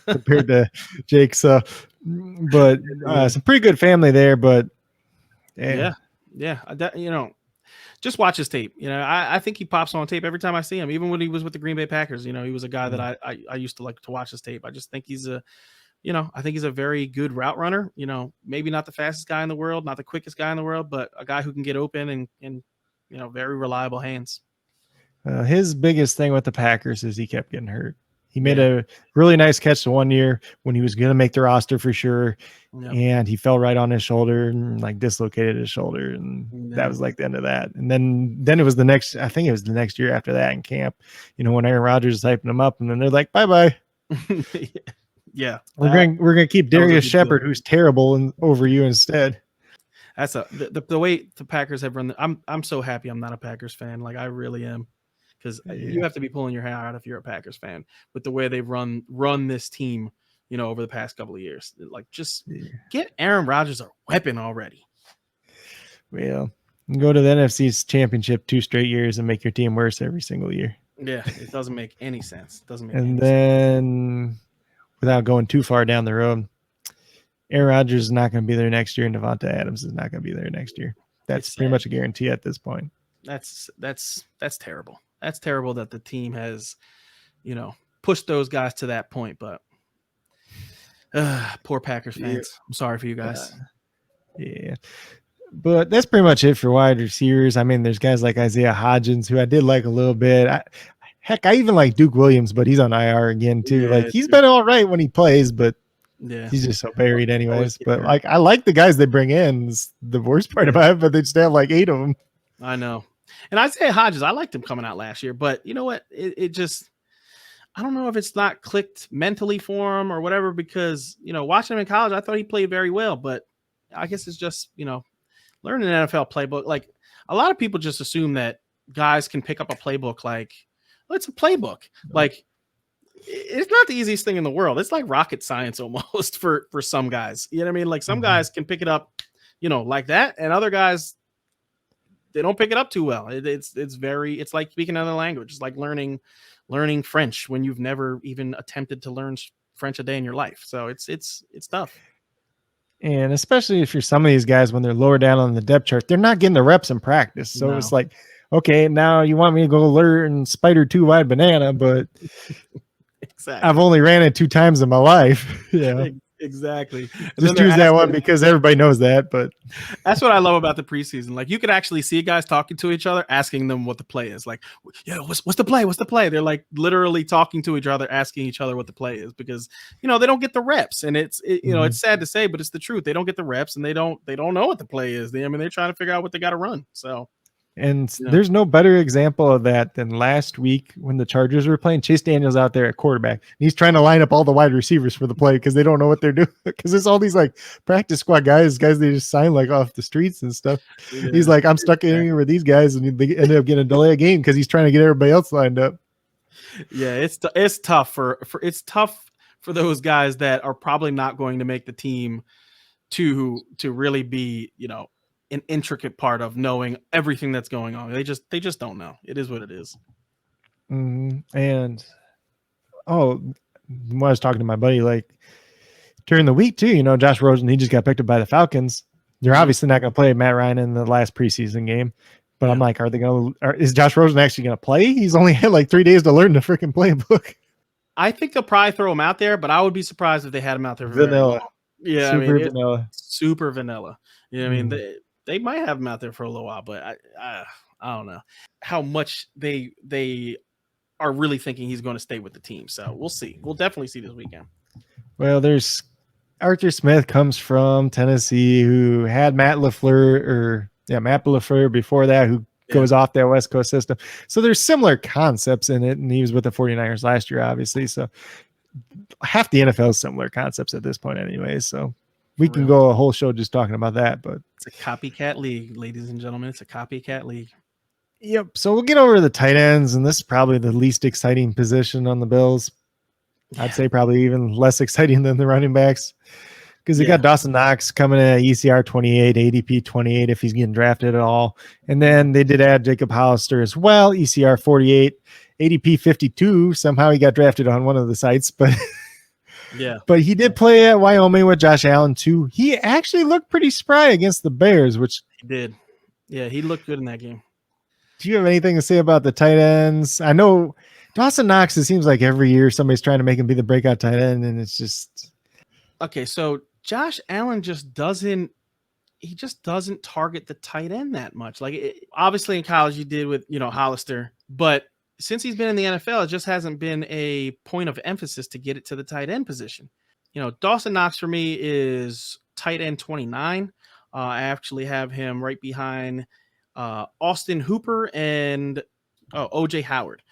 compared to Jake. So, but some pretty good family there. But Yeah. Just watch his tape. I think he pops on tape every time I see him, even when he was with the Green Bay Packers. He was a guy that I used to like to watch his tape. I just think he's I think he's a very good route runner. Maybe not the fastest guy in the world, not the quickest guy in the world, but a guy who can get open and very reliable hands. His biggest thing with the Packers is he kept getting hurt. He made a really nice catch the one year when he was going to make the roster for sure. Yep. And he fell right on his shoulder and like dislocated his shoulder. And that was like the end of that. And then it was I think it was the next year after that in camp, when Aaron Rodgers is hyping him up and then they're like, bye-bye. Yeah. We're going to keep Darius Shepard, who's terrible, over you instead. That's the way the Packers have run. I'm so happy I'm not a Packers fan. Like I really am. Because you have to be pulling your hair out if you're a Packers fan with the way they've run this team, over the past couple of years. Like, just get Aaron Rodgers a weapon already. Well, go to the NFC's championship 2 straight years and make your team worse every single year. Yeah, it doesn't make any sense. And then, without going too far down the road, Aaron Rodgers is not going to be there next year, and Devonta Adams is not going to be there next year. That's pretty much a guarantee at this point. That's terrible. That's terrible that the team has, pushed those guys to that point. But poor Packers fans. I'm sorry for you guys. Yeah. But that's pretty much it for wide receivers. I mean, there's guys like Isaiah Hodgins, who I did like a little bit. I even like Duke Williams, but he's on IR again, too. Yeah, he's been all right when he plays, but he's just so buried anyways. But, I like the guys they bring in. It's the worst part about it, but they just have 8 of them. I know. And Isaiah Hodgins, I liked him coming out last year, but you know what? It just, I don't know if it's not clicked mentally for him or whatever, because, watching him in college, I thought he played very well, but I guess it's just, learning an NFL playbook. Like, a lot of people just assume that guys can pick up a playbook. Like, well, it's a playbook. Like, it's not the easiest thing in the world. It's like rocket science almost for some guys. You know what I mean? Like, some guys can pick it up, like that, and other guys, they don't pick it up too well. It's like speaking another language. It's like learning French when you've never even attempted to learn French a day in your life. So it's tough. And especially if you're some of these guys, when they're lower down on the depth chart, they're not getting the reps in practice. So it's like, okay, now you want me to go learn Spider 2 wide banana, but exactly. I've only ran it 2 times in my life. Yeah. Exactly. Just use that one because everybody knows that. But that's what I love about the preseason. Like, you could actually see guys talking to each other, asking them what the play is. Like, what's the play? What's the play? They're like literally talking to each other, asking each other what the play is, because they don't get the reps. And it's sad to say, but it's the truth. They don't get the reps, and they don't know what the play is. They're trying to figure out what they got to run. So. And there's no better example of that than last week when the Chargers were playing. Chase Daniel's out there at quarterback. And he's trying to line up all the wide receivers for the play because they don't know what they're doing. Because it's all these practice squad guys they just sign off the streets and stuff. Yeah. He's like, I'm stuck in here with these guys, and they ended up getting a delay of game because he's trying to get everybody else lined up. Yeah, it's tough for those guys that are probably not going to make the team to really be an intricate part of knowing everything that's going on. They just don't know. It is what it is. And when I was talking to my buddy, during the week too, Josh Rosen, he just got picked up by the Falcons. They're obviously not going to play Matt Ryan in the last preseason game, but I'm like, is Josh Rosen actually going to play? He's only had 3 days to learn the freaking playbook. I think they'll probably throw him out there, but I would be surprised if they had him out there for vanilla. Yeah. Vanilla. Super vanilla. They might have him out there for a little while, but I don't know how much they are really thinking he's going to stay with the team. So we'll see. We'll definitely see this weekend. Well, there's Arthur Smith comes from Tennessee, who had Matt LaFleur before that, who goes off that West Coast system. So there's similar concepts in it, and he was with the 49ers last year, obviously. So half the NFL is similar concepts at this point anyway. So we can go a whole show just talking about that, but it's a copycat league, ladies and gentlemen. It's a copycat league. Yep. So we'll get over to the tight ends, and this is probably the least exciting position on the Bills. I'd say probably even less exciting than the running backs, because they got Dawson Knox coming in at ECR 28, ADP 28 if he's getting drafted at all. And then they did add Jacob Hollister as well, ECR 48, ADP 52. Somehow he got drafted on one of the sites, but Yeah. But he did play at Wyoming with Josh Allen too. He actually looked pretty spry against the Bears, which He did. Yeah, he looked good in that game. do you have anything to say about the tight ends? I know Dawson Knox, it seems like every year somebody's trying to make him be the breakout tight end, and it's just Okay, so Josh Allen just doesn't target the tight end that much. Like obviously in college you did with, Hollister, but since he's been in the NFL, it just hasn't been a point of emphasis to get it to the tight end position. Dawson Knox for me is tight end 29. I actually have him right behind Austin Hooper and OJ Howard.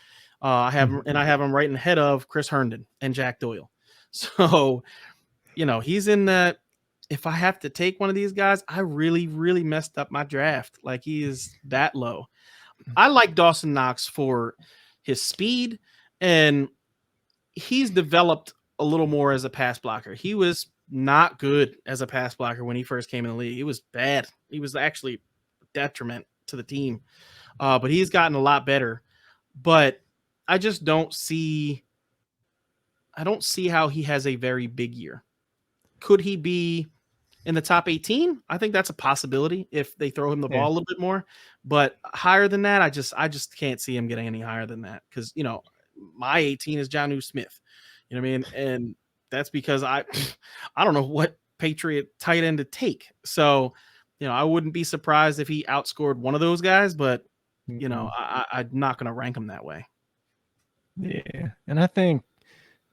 I have him right ahead of Chris Herndon and Jack Doyle. So, he's in that. If I have to take one of these guys, I really, really messed up my draft. Like he is that low. I like Dawson Knox for his speed, and he's developed a little more as a pass blocker. He was not good as a pass blocker when he first came in the league. He was bad. He was actually a detriment to the team. But he's gotten a lot better. But I just don't see how he has a very big year. Could he be in the top 18? I think that's a possibility if they throw him the ball a little bit more. But higher than that, I just can't see him getting any higher than that. Because, my 18 is Jonnu Smith. You know what I mean? And that's because I don't know what Patriot tight end to take. So, I wouldn't be surprised if he outscored one of those guys, but, I'm not going to rank him that way. Yeah. And I think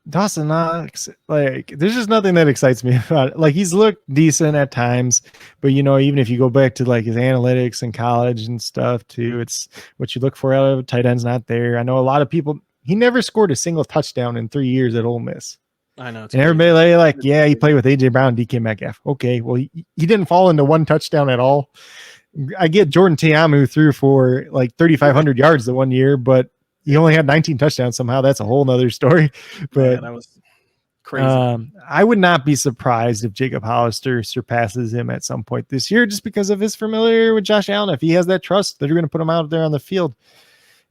Dawson Knox, like, there's just nothing that excites me about it. Like, he's looked decent at times, but, even if you go back to, like, his analytics in college and stuff, too, it's what you look for out of tight end's not there. I know a lot of people, he never scored a single touchdown in 3 years at Ole Miss. I know. And everybody like, yeah, he played with A.J. Brown, DK Metcalf. Okay, well, he didn't fall into one touchdown at all. I get Jordan Ta'amu threw for, like, 3,500 yards the one year, but he only had 19 touchdowns somehow. That's a whole nother story. But that was crazy. I would not be surprised if Jacob Hollister surpasses him at some point this year, just because of his familiarity with Josh Allen. If he has that trust, they're going to put him out there on the field.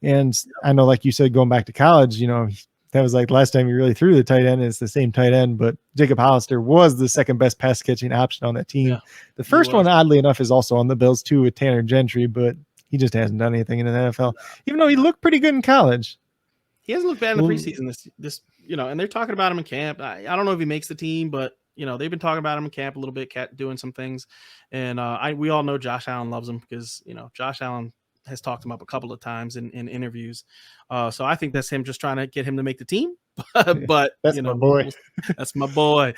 And I know, like you said, going back to college, that was like the last time you really threw the tight end. It's the same tight end, but Jacob Hollister was the second best pass catching option on that team. Yeah, the first one, oddly enough, is also on the Bills too with Tanner Gentry, but he just hasn't done anything in the NFL, even though he looked pretty good in college. He hasn't looked bad in the preseason. This, and they're talking about him in camp. I don't know if he makes the team, but they've been talking about him in camp a little bit, doing some things. And we all know Josh Allen loves him because Josh Allen has talked him up a couple of times in interviews. So I think that's him just trying to get him to make the team. But that's my boy. That's my boy.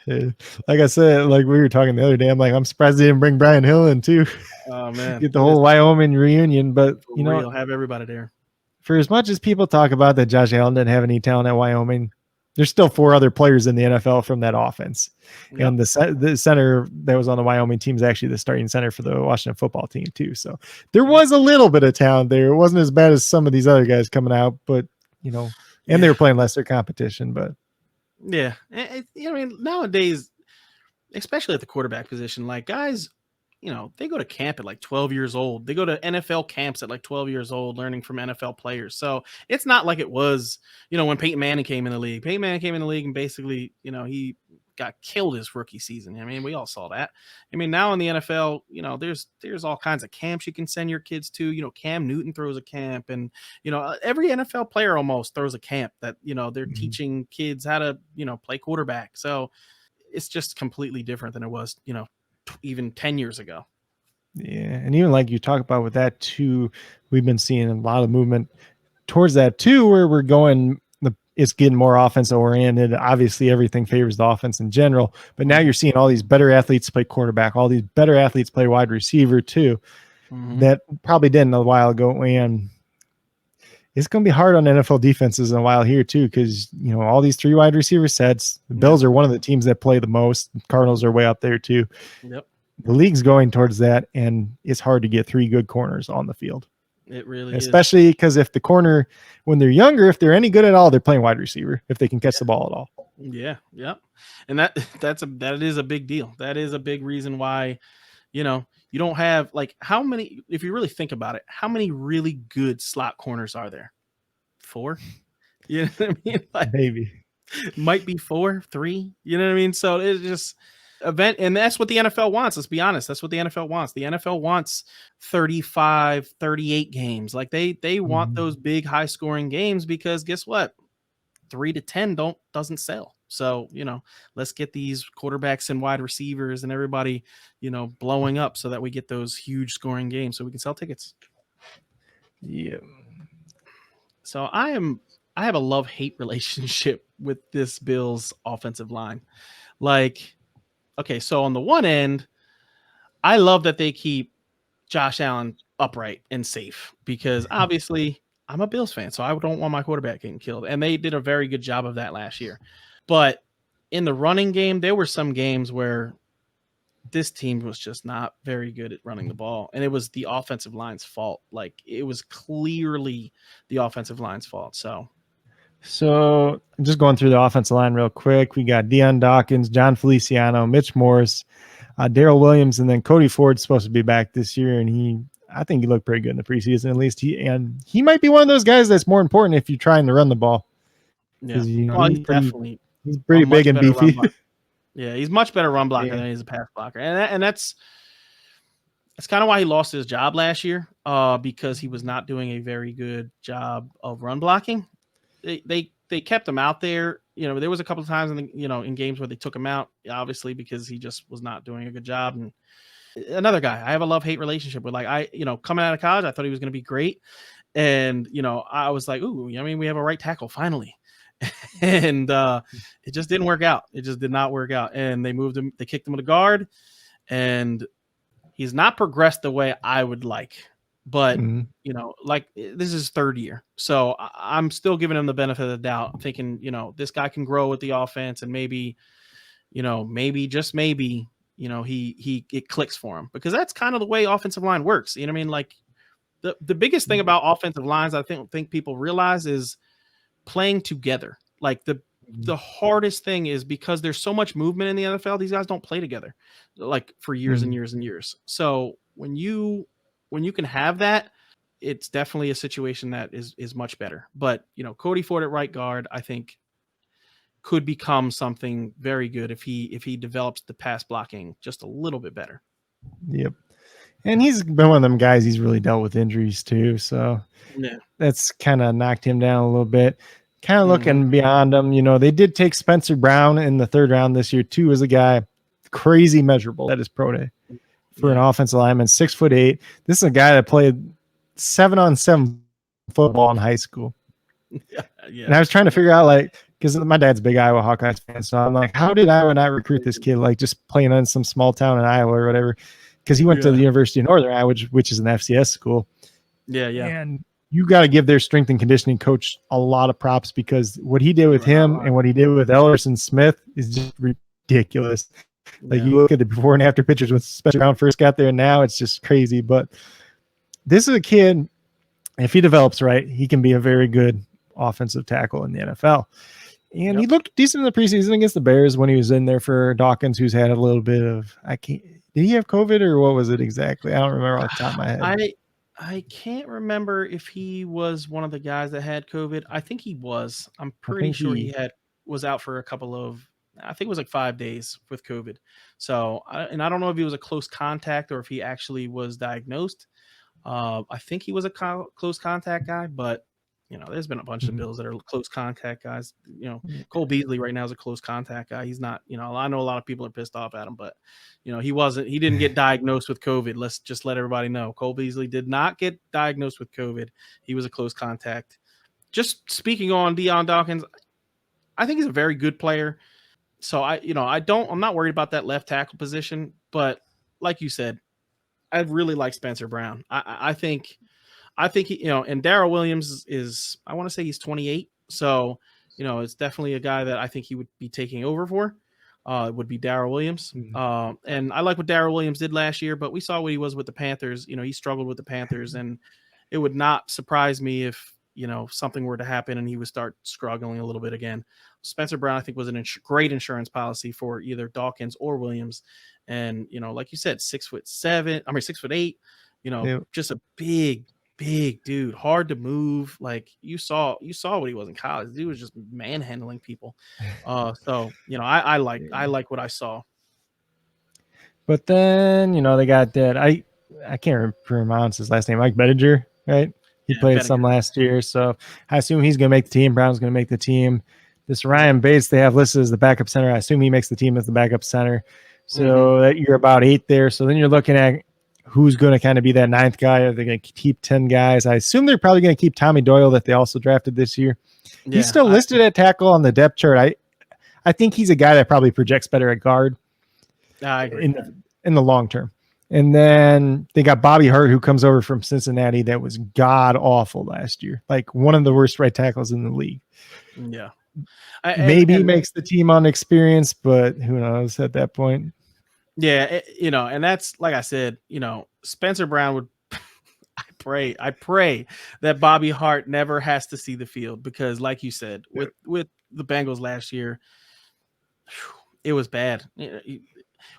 Yeah. Like I said, like we were talking the other day, I'm like, I'm surprised they didn't bring Brian Hill in too. Oh man, get the whole Wyoming reunion. But you'll have everybody there. For as much as people talk about that Josh Allen didn't have any talent at Wyoming, there's still 4 other players in the NFL from that offense. Yep. And the center that was on the Wyoming team is actually the starting center for the Washington football team too. So there was a little bit of talent there. It wasn't as bad as some of these other guys coming out, but and they were playing lesser competition. But yeah, nowadays, especially at the quarterback position, like guys, they go to camp at like 12 years old. They go to NFL camps at like 12 years old, learning from NFL players. So it's not like it was, when Peyton Manning came in the league. Peyton Manning came in the league and basically, he got killed his rookie season. I mean, we all saw that. I mean, now in the NFL, there's all kinds of camps you can send your kids to. Cam Newton throws a camp, and every NFL player almost throws a camp that they're teaching kids how to play quarterback. So it's just completely different than it was even 10 years ago. Yeah. And even like you talk about with that too, we've been seeing a lot of movement towards that too, where we're going, it's getting more offense oriented. Obviously everything favors the offense in general, but now you're seeing all these better athletes play quarterback, all these better athletes play wide receiver too. That probably didn't a while ago. And it's going to be hard on NFL defenses in a while here too, because all these 3 wide receiver sets. The Bills are one of the teams that play the most. Cardinals are way up there too. Yep. The league's going towards that, and it's hard to get 3 good corners on the field. It really especially because if the corner, when they're younger, if they're any good at all, they're playing wide receiver if they can catch the ball at all. Yeah, yeah, and that is a big deal. That is a big reason why you don't have like how many, if you really think about it, how many really good slot corners are there? 4? You know what I mean? Like, maybe Might be 4, 3. You know what I mean? So it's just event, and that's what the NFL wants. Let's be honest. That's what the NFL wants. The NFL wants 35, 38 games. Like they want those big high scoring games because guess what? 3 to 10 doesn't sell. So, let's get these quarterbacks and wide receivers and everybody, blowing up so that we get those huge scoring games so we can sell tickets. Yeah. So I have a love-hate relationship with this Bills offensive line. Like, okay, so on the one end, I love that they keep Josh Allen upright and safe because obviously I'm a Bills fan, so I don't want my quarterback getting killed. And they did a very good job of that last year. But in the running game, there were some games where this team was just not very good at running the ball. And it was the offensive line's fault. Like, it was clearly the offensive line's fault. So just going through the offensive line real quick. We got Deion Dawkins, John Feliciano, Mitch Morse, Daryl Williams, and then Cody Ford's supposed to be back this year. And I think he looked pretty good in the preseason. At least he might be one of those guys that's more important if you're trying to run the ball. Yeah. He's pretty big and beefy. Yeah, he's much better run blocker than he's a pass blocker. And that's kind of why he lost his job last year, because he was not doing a very good job of run blocking. They kept him out there. There was a couple of times in games where they took him out, obviously, because he just was not doing a good job. And another guy I have a love-hate relationship with. Like, coming out of college, I thought he was going to be great. And, I was like, ooh, we have a right tackle finally. And it just didn't work out. It just did not work out. And they moved him. They kicked him to guard. And he's not progressed the way I would like. But, like, this is his third year. So I'm still giving him the benefit of the doubt, thinking, this guy can grow with the offense and maybe, just maybe, it clicks for him, because that's kind of the way offensive line works. You know what I mean? Like, the biggest thing about offensive lines, I think people realize, is playing together. Like, the hardest thing is because there's so much movement in the NFL, these guys don't play together like for years and years and years. So when you can have that, it's definitely a situation that is much better. But, Cody Ford at right guard, I think, could become something very good if he develops the pass blocking just a little bit better. Yep. And he's been one of them guys, he's really dealt with injuries too. So that's kind of knocked him down a little bit. Kind of looking beyond him, they did take Spencer Brown in the third round this year too, as a guy crazy measurable at his pro day for an offensive lineman, 6'8". This is a guy that played 7-on-7 football in high school. And I was trying to figure out, like, because my dad's a big Iowa Hawkeyes fan, so I'm like, how did Iowa not recruit this kid? Like, just playing in some small town in Iowa or whatever, because he went to the University of Northern Iowa, which is an FCS school. And you got to give their strength and conditioning coach a lot of props, because what he did with him and what he did with Ellerson Smith is just ridiculous. Like, you look at the before and after pictures when Spencer Brown first got there, and now it's just crazy. But this is a kid, if he develops right, he can be a very good offensive tackle in the NFL. And he looked decent in the preseason against the Bears when he was in there for Dawkins, who's had a little bit of, did he have COVID or what was it exactly? I don't remember off the top of my head. I can't remember if he was one of the guys that had COVID. I think he was. I'm pretty sure he was out for a couple of, I think it was like 5 days with COVID. So, and I don't know if he was a close contact or if he actually was diagnosed. I think he was a close contact guy, but there's been a bunch of Bills that are close contact guys. Cole Beasley right now is a close contact guy. He's not, I know a lot of people are pissed off at him, but he didn't get diagnosed with COVID. Let's just let everybody know. Cole Beasley did not get diagnosed with COVID. He was a close contact. Just speaking on Deion Dawkins, I think he's a very good player. So I'm not worried about that left tackle position, but like you said, I really like Spencer Brown. I think he, and Daryl Williams is, I want to say he's 28. So, it's definitely a guy that I think he would be taking over for. It would be Daryl Williams. And I like what Daryl Williams did last year, but we saw what he was with the Panthers. He struggled with the Panthers, and it would not surprise me if, something were to happen and he would start struggling a little bit again. Spencer Brown, I think, was a great insurance policy for either Dawkins or Williams. And, like you said, 6'8", just a big, big dude, hard to move. Like you saw what he was in college. He was just manhandling people. So I like what I saw. But then, they got that. I can't pronounce his last name. Mike Bettinger, right? He Yeah, played some Bettinger. last year, so I assume he's going to make the team. Brown's going to make the team. This Ryan Bates they have listed as the backup center. I assume he makes the team as the backup center. So that you're about 8 there. So then you're looking at who's going to kind of be that 9th guy. Are they going to keep 10 guys? I assume they're probably going to keep Tommy Doyle that they also drafted this year. Yeah, He's still listed at tackle on the depth chart. I think he's a guy that probably projects better at guard. I agree. In the long term. And then they got Bobby Hart, who comes over from Cincinnati, that was god awful last year, like one of the worst right tackles in the league. Yeah, maybe he makes the team on experience, but who knows at that point. Yeah, and that's like I said, Spencer Brown would. I pray that Bobby Hart never has to see the field because, like you said, with the Bengals last year, it was bad.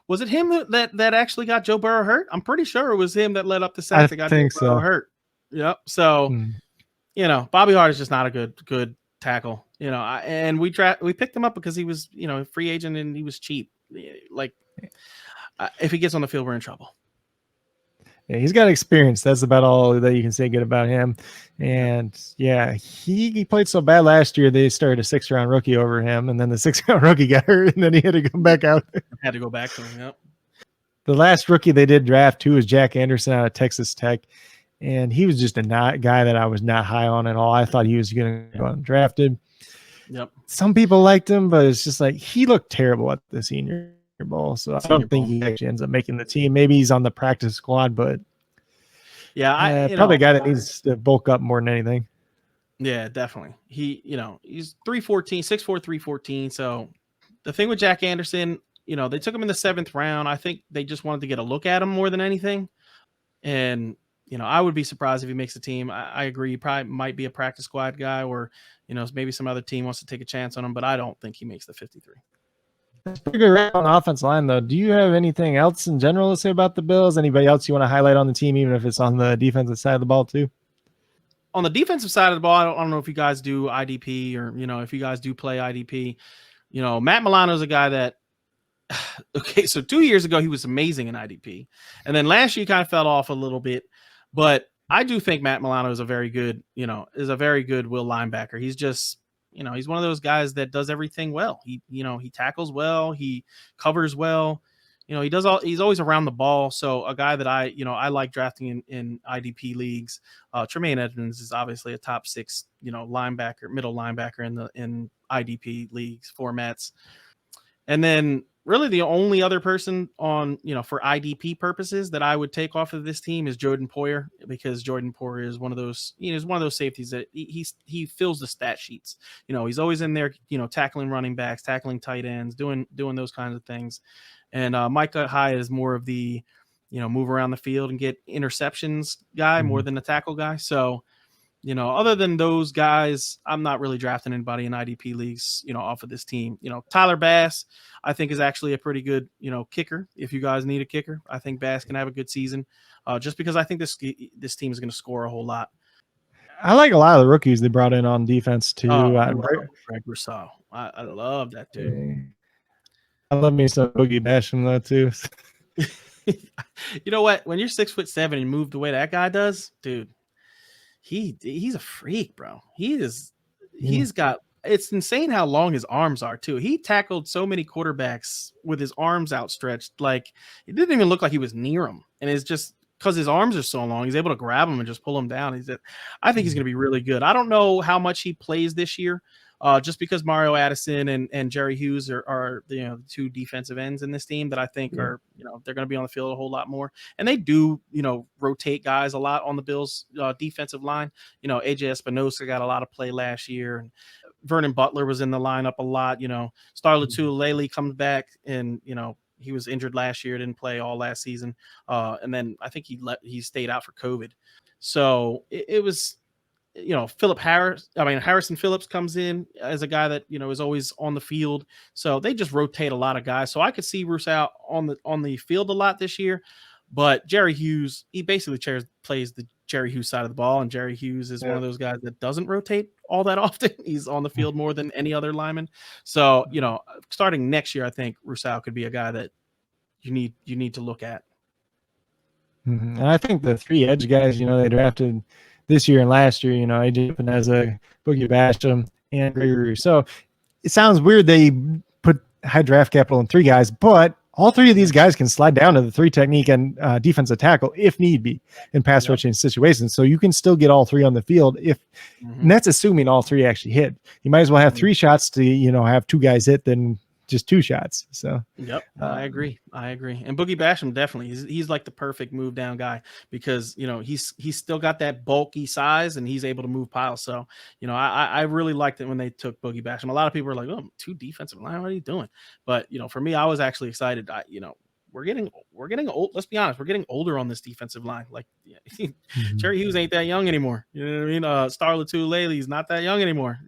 Was it him that actually got Joe Burrow hurt? I'm pretty sure it was him that led up the sack that got Joe Burrow hurt. Yep. So, Bobby Hart is just not a good tackle. And we picked him up because he was, a free agent and he was cheap. Like, if he gets on the field, we're in trouble. Yeah, he's got experience. That's about all that you can say good about him. And he played so bad last year. They started a 6th-round rookie over him, and then the 6th-round rookie got hurt, and then he had to come back out. Had to go back to him. Yep. The last rookie they did draft too was Jack Anderson out of Texas Tech, and he was just a guy that I was not high on at all. I thought he was going to go undrafted. Yep. Some people liked him, but it's just like he looked terrible at the Senior Bowl, so I don't think he actually ends up making the team. Maybe he's on the practice squad, but probably a guy that needs to bulk up more than anything. Yeah, definitely. He's 314, 6'4", 314. So the thing with Jack Anderson, they took him in the 7th round. I think they just wanted to get a look at him more than anything. And I would be surprised if he makes the team. I agree. He probably might be a practice squad guy, or maybe some other team wants to take a chance on him, but I don't think he makes the 53. That's pretty good on the offense line, though. Do you have anything else in general to say about the Bills? Anybody else you want to highlight on the team, even if it's on the defensive side of the ball, too? On the defensive side of the ball, I don't know if you guys do IDP or, if you guys do play IDP. Matt Milano is a guy that, okay, so 2 years ago, he was amazing in IDP. And then last year, he kind of fell off a little bit. But I do think Matt Milano is a very good will linebacker. He's just, he's one of those guys that does everything well. He tackles well, he covers well, he's always around the ball. So a guy that I like drafting in IDP leagues. Tremaine Edmunds is obviously a top 6, linebacker, middle linebacker in IDP leagues formats. And then really the only other person on, for IDP purposes that I would take off of this team is Jordan Poyer, because Jordan Poyer is one of those, is one of those safeties that he fills the stat sheets. He's always in there, tackling running backs, tackling tight ends, doing those kinds of things. And Micah Hyde is more of the, move around the field and get interceptions guy more than a tackle guy. So, other than those guys, I'm not really drafting anybody in IDP leagues, off of this team. Tyler Bass, I think, is actually a pretty good, kicker. If you guys need a kicker, I think Bass can have a good season, just because I think this team is going to score a whole lot. I like a lot of the rookies they brought in on defense too. Greg Rousseau, I love that dude. I love me some Boogie Basham though too. You know what? When you're 6'7" and move the way that guy does, dude. He's a freak, bro. He's got, it's insane how long his arms are too. He tackled so many quarterbacks with his arms outstretched. Like, it didn't even look like he was near him. And it's just because his arms are so long, he's able to grab him and just pull him down. I think he's going to be really good. I don't know how much he plays this year. Just because Mario Addison and Jerry Hughes are the 2 defensive ends in this team that I think are, they're going to be on the field a whole lot more. And they do, rotate guys a lot on the Bills defensive line. AJ Espinosa got a lot of play last year, and Vernon Butler was in the lineup a lot. Starla Tulele comes back, and, he was injured last year, didn't play all last season. And then I think he stayed out for COVID. So it was, Harrison Phillips comes in as a guy that, is always on the field. So they just rotate a lot of guys. So I could see Rousseau on the field a lot this year. But Jerry Hughes, he basically plays the Jerry Hughes side of the ball, and Jerry Hughes is one of those guys that doesn't rotate all that often. He's on the field more than any other lineman. So, starting next year, I think Rousseau could be a guy that you need to look at. And I think the 3 edge guys, they drafted this year and last year, AJ Epineza, Boogie Basham, and Gregory. So it sounds weird they put high draft capital in 3 guys, but all 3 of these guys can slide down to the 3 technique and defensive tackle if need be in pass rushing situations. So you can still get all 3 on the field and that's assuming all 3 actually hit. You might as well have 3 shots to, have 2 guys hit than just 2 shots. So I agree. And Boogie Basham definitely he's like the perfect move down guy because he's still got that bulky size and he's able to move piles. So I really liked it when they took Boogie Basham. A lot of people are like, oh, 2 defensive line, what are you doing? But for me, I was actually excited. We're getting old. Let's be honest, we're getting older on this defensive line. Like Jerry Hughes ain't that young anymore. You know what I mean? Star Latule's not that young anymore.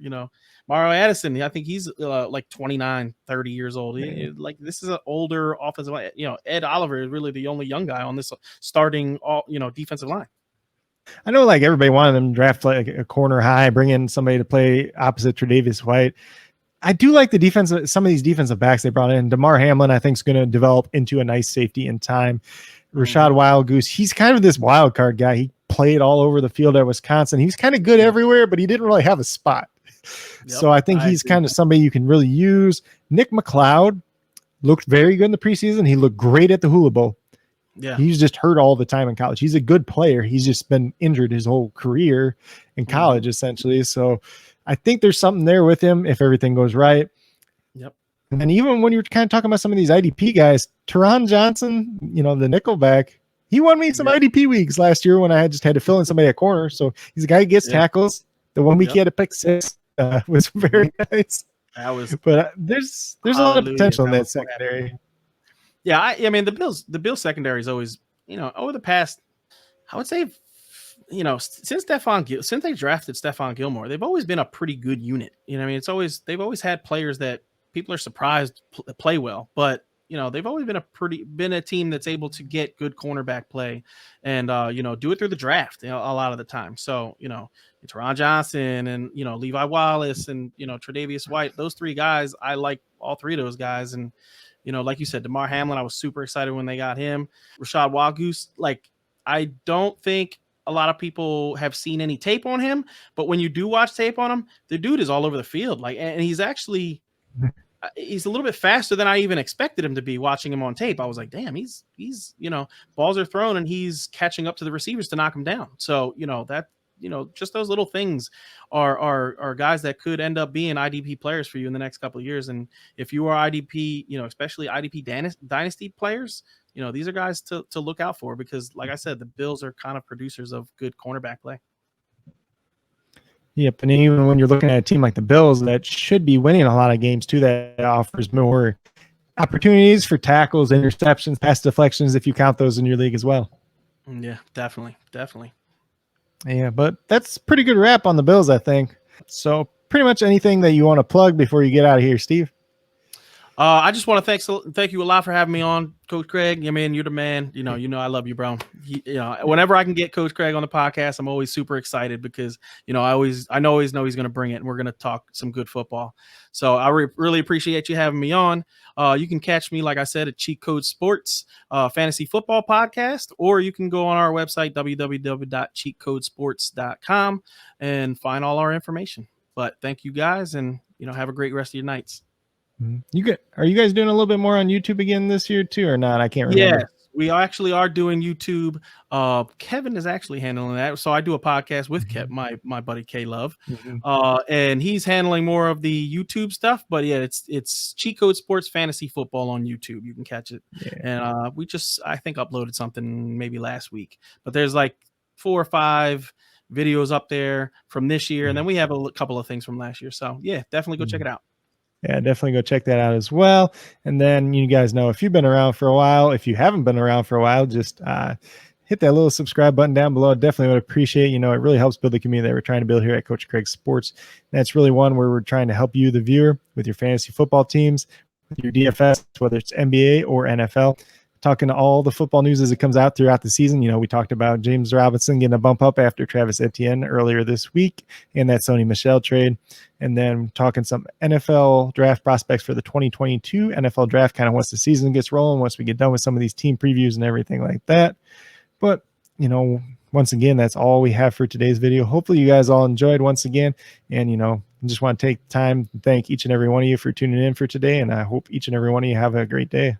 Mario Addison, I think he's like 29, 30 years old. Like this is an older offensive line. Ed Oliver is really the only young guy on this starting defensive line. I know like everybody wanted them to draft like a corner high, bring in somebody to play opposite Tre'Davious White. I do like the defense. Some of these defensive backs they brought in. Damar Hamlin, I think, is going to develop into a nice safety in time. Rashad Wild Goose, he's kind of this wild card guy. He played all over the field at Wisconsin. He was kind of good everywhere, but he didn't really have a spot. So I think he's kind of somebody you can really use. Nick McLeod looked very good in the preseason. He looked great at the Hula Bowl. Yeah, he's just hurt all the time in college. He's a good player. He's just been injured his whole career in college, essentially. So I think there's something there with him if everything goes right. Yep. And even when you're kind of talking about some of these IDP guys, Teron Johnson, the nickelback, he won me some IDP weeks last year when I just had to fill in somebody at corner. So he's a guy who gets tackles. The 1 week he had to pick 6 was very nice. But there's a lot of potential in that secondary. Yeah, I mean the Bills secondary is always over the past, I would say, since they drafted Stefan Gilmore, they've always been a pretty good unit. I mean, they've always had players that people are surprised play well, but they've always been a team that's able to get good cornerback play and do it through the draft a lot of the time. So Teron Johnson and Levi Wallace and Tre'Davious White, those 3 guys, I like all 3 of those guys. And like you said, Damar Hamlin, I was super excited when they got him. Rashad Wagoose, like I don't think a lot of people have seen any tape on him, but when you do watch tape on him, the dude is all over the field. Like, and he's a little bit faster than I even expected him to be. Watching him on tape, I was like, damn, he's balls are thrown and he's catching up to the receivers to knock him down. So just those little things are guys that could end up being IDP players for you in the next couple of years. And if you are IDP, especially IDP Dynasty players, these are guys to look out for because, like I said, the Bills are kind of producers of good cornerback play. Yep, and even when you're looking at a team like the Bills that should be winning a lot of games too, that offers more opportunities for tackles, interceptions, pass deflections, if you count those in your league as well. Yeah, definitely. Yeah, but that's a pretty good wrap on the Bills, I think. So pretty much anything that you want to plug before you get out of here, Steve? I just want to thank you a lot for having me on, Coach Craig. I mean, you're the man. I love you, bro. Whenever I can get Coach Craig on the podcast, I'm always super excited because I always know he's going to bring it, and we're going to talk some good football. So I really appreciate you having me on. You can catch me, like I said, at Cheat Code Sports Fantasy Football Podcast, or you can go on our website www.cheatcodesports.com and find all our information. But thank you guys, and have a great rest of your nights. Are you guys doing a little bit more on YouTube again this year too, or not? I can't remember. Yes, we actually are doing YouTube. Kevin is actually handling that. So I do a podcast with Kev, my buddy K Love, and he's handling more of the YouTube stuff. But yeah, it's Cheat Code Sports Fantasy Football on YouTube. You can catch it. And we I think uploaded something maybe last week. But there's like 4 or 5 videos up there from this year, and then we have a couple of things from last year. So yeah, definitely go check it out. Yeah, definitely go check that out as well. And then you guys know, if you've been around for a while, if you haven't been around for a while, just hit that little subscribe button down below. Definitely would appreciate, it really helps build the community that we're trying to build here at Coach Craig Sports. And that's really one where we're trying to help you, the viewer, with your fantasy football teams, with your DFS, whether it's NBA or NFL. talking to all the football news as it comes out throughout the season. We talked about James Robinson getting a bump up after Travis Etienne earlier this week and that Sony Michel trade. And then talking some NFL draft prospects for the 2022 NFL draft, kind of once the season gets rolling, once we get done with some of these team previews and everything like that. But, once again, that's all we have for today's video. Hopefully you guys all enjoyed once again. And, I just want to take time to thank each and every one of you for tuning in for today. And I hope each and every one of you have a great day.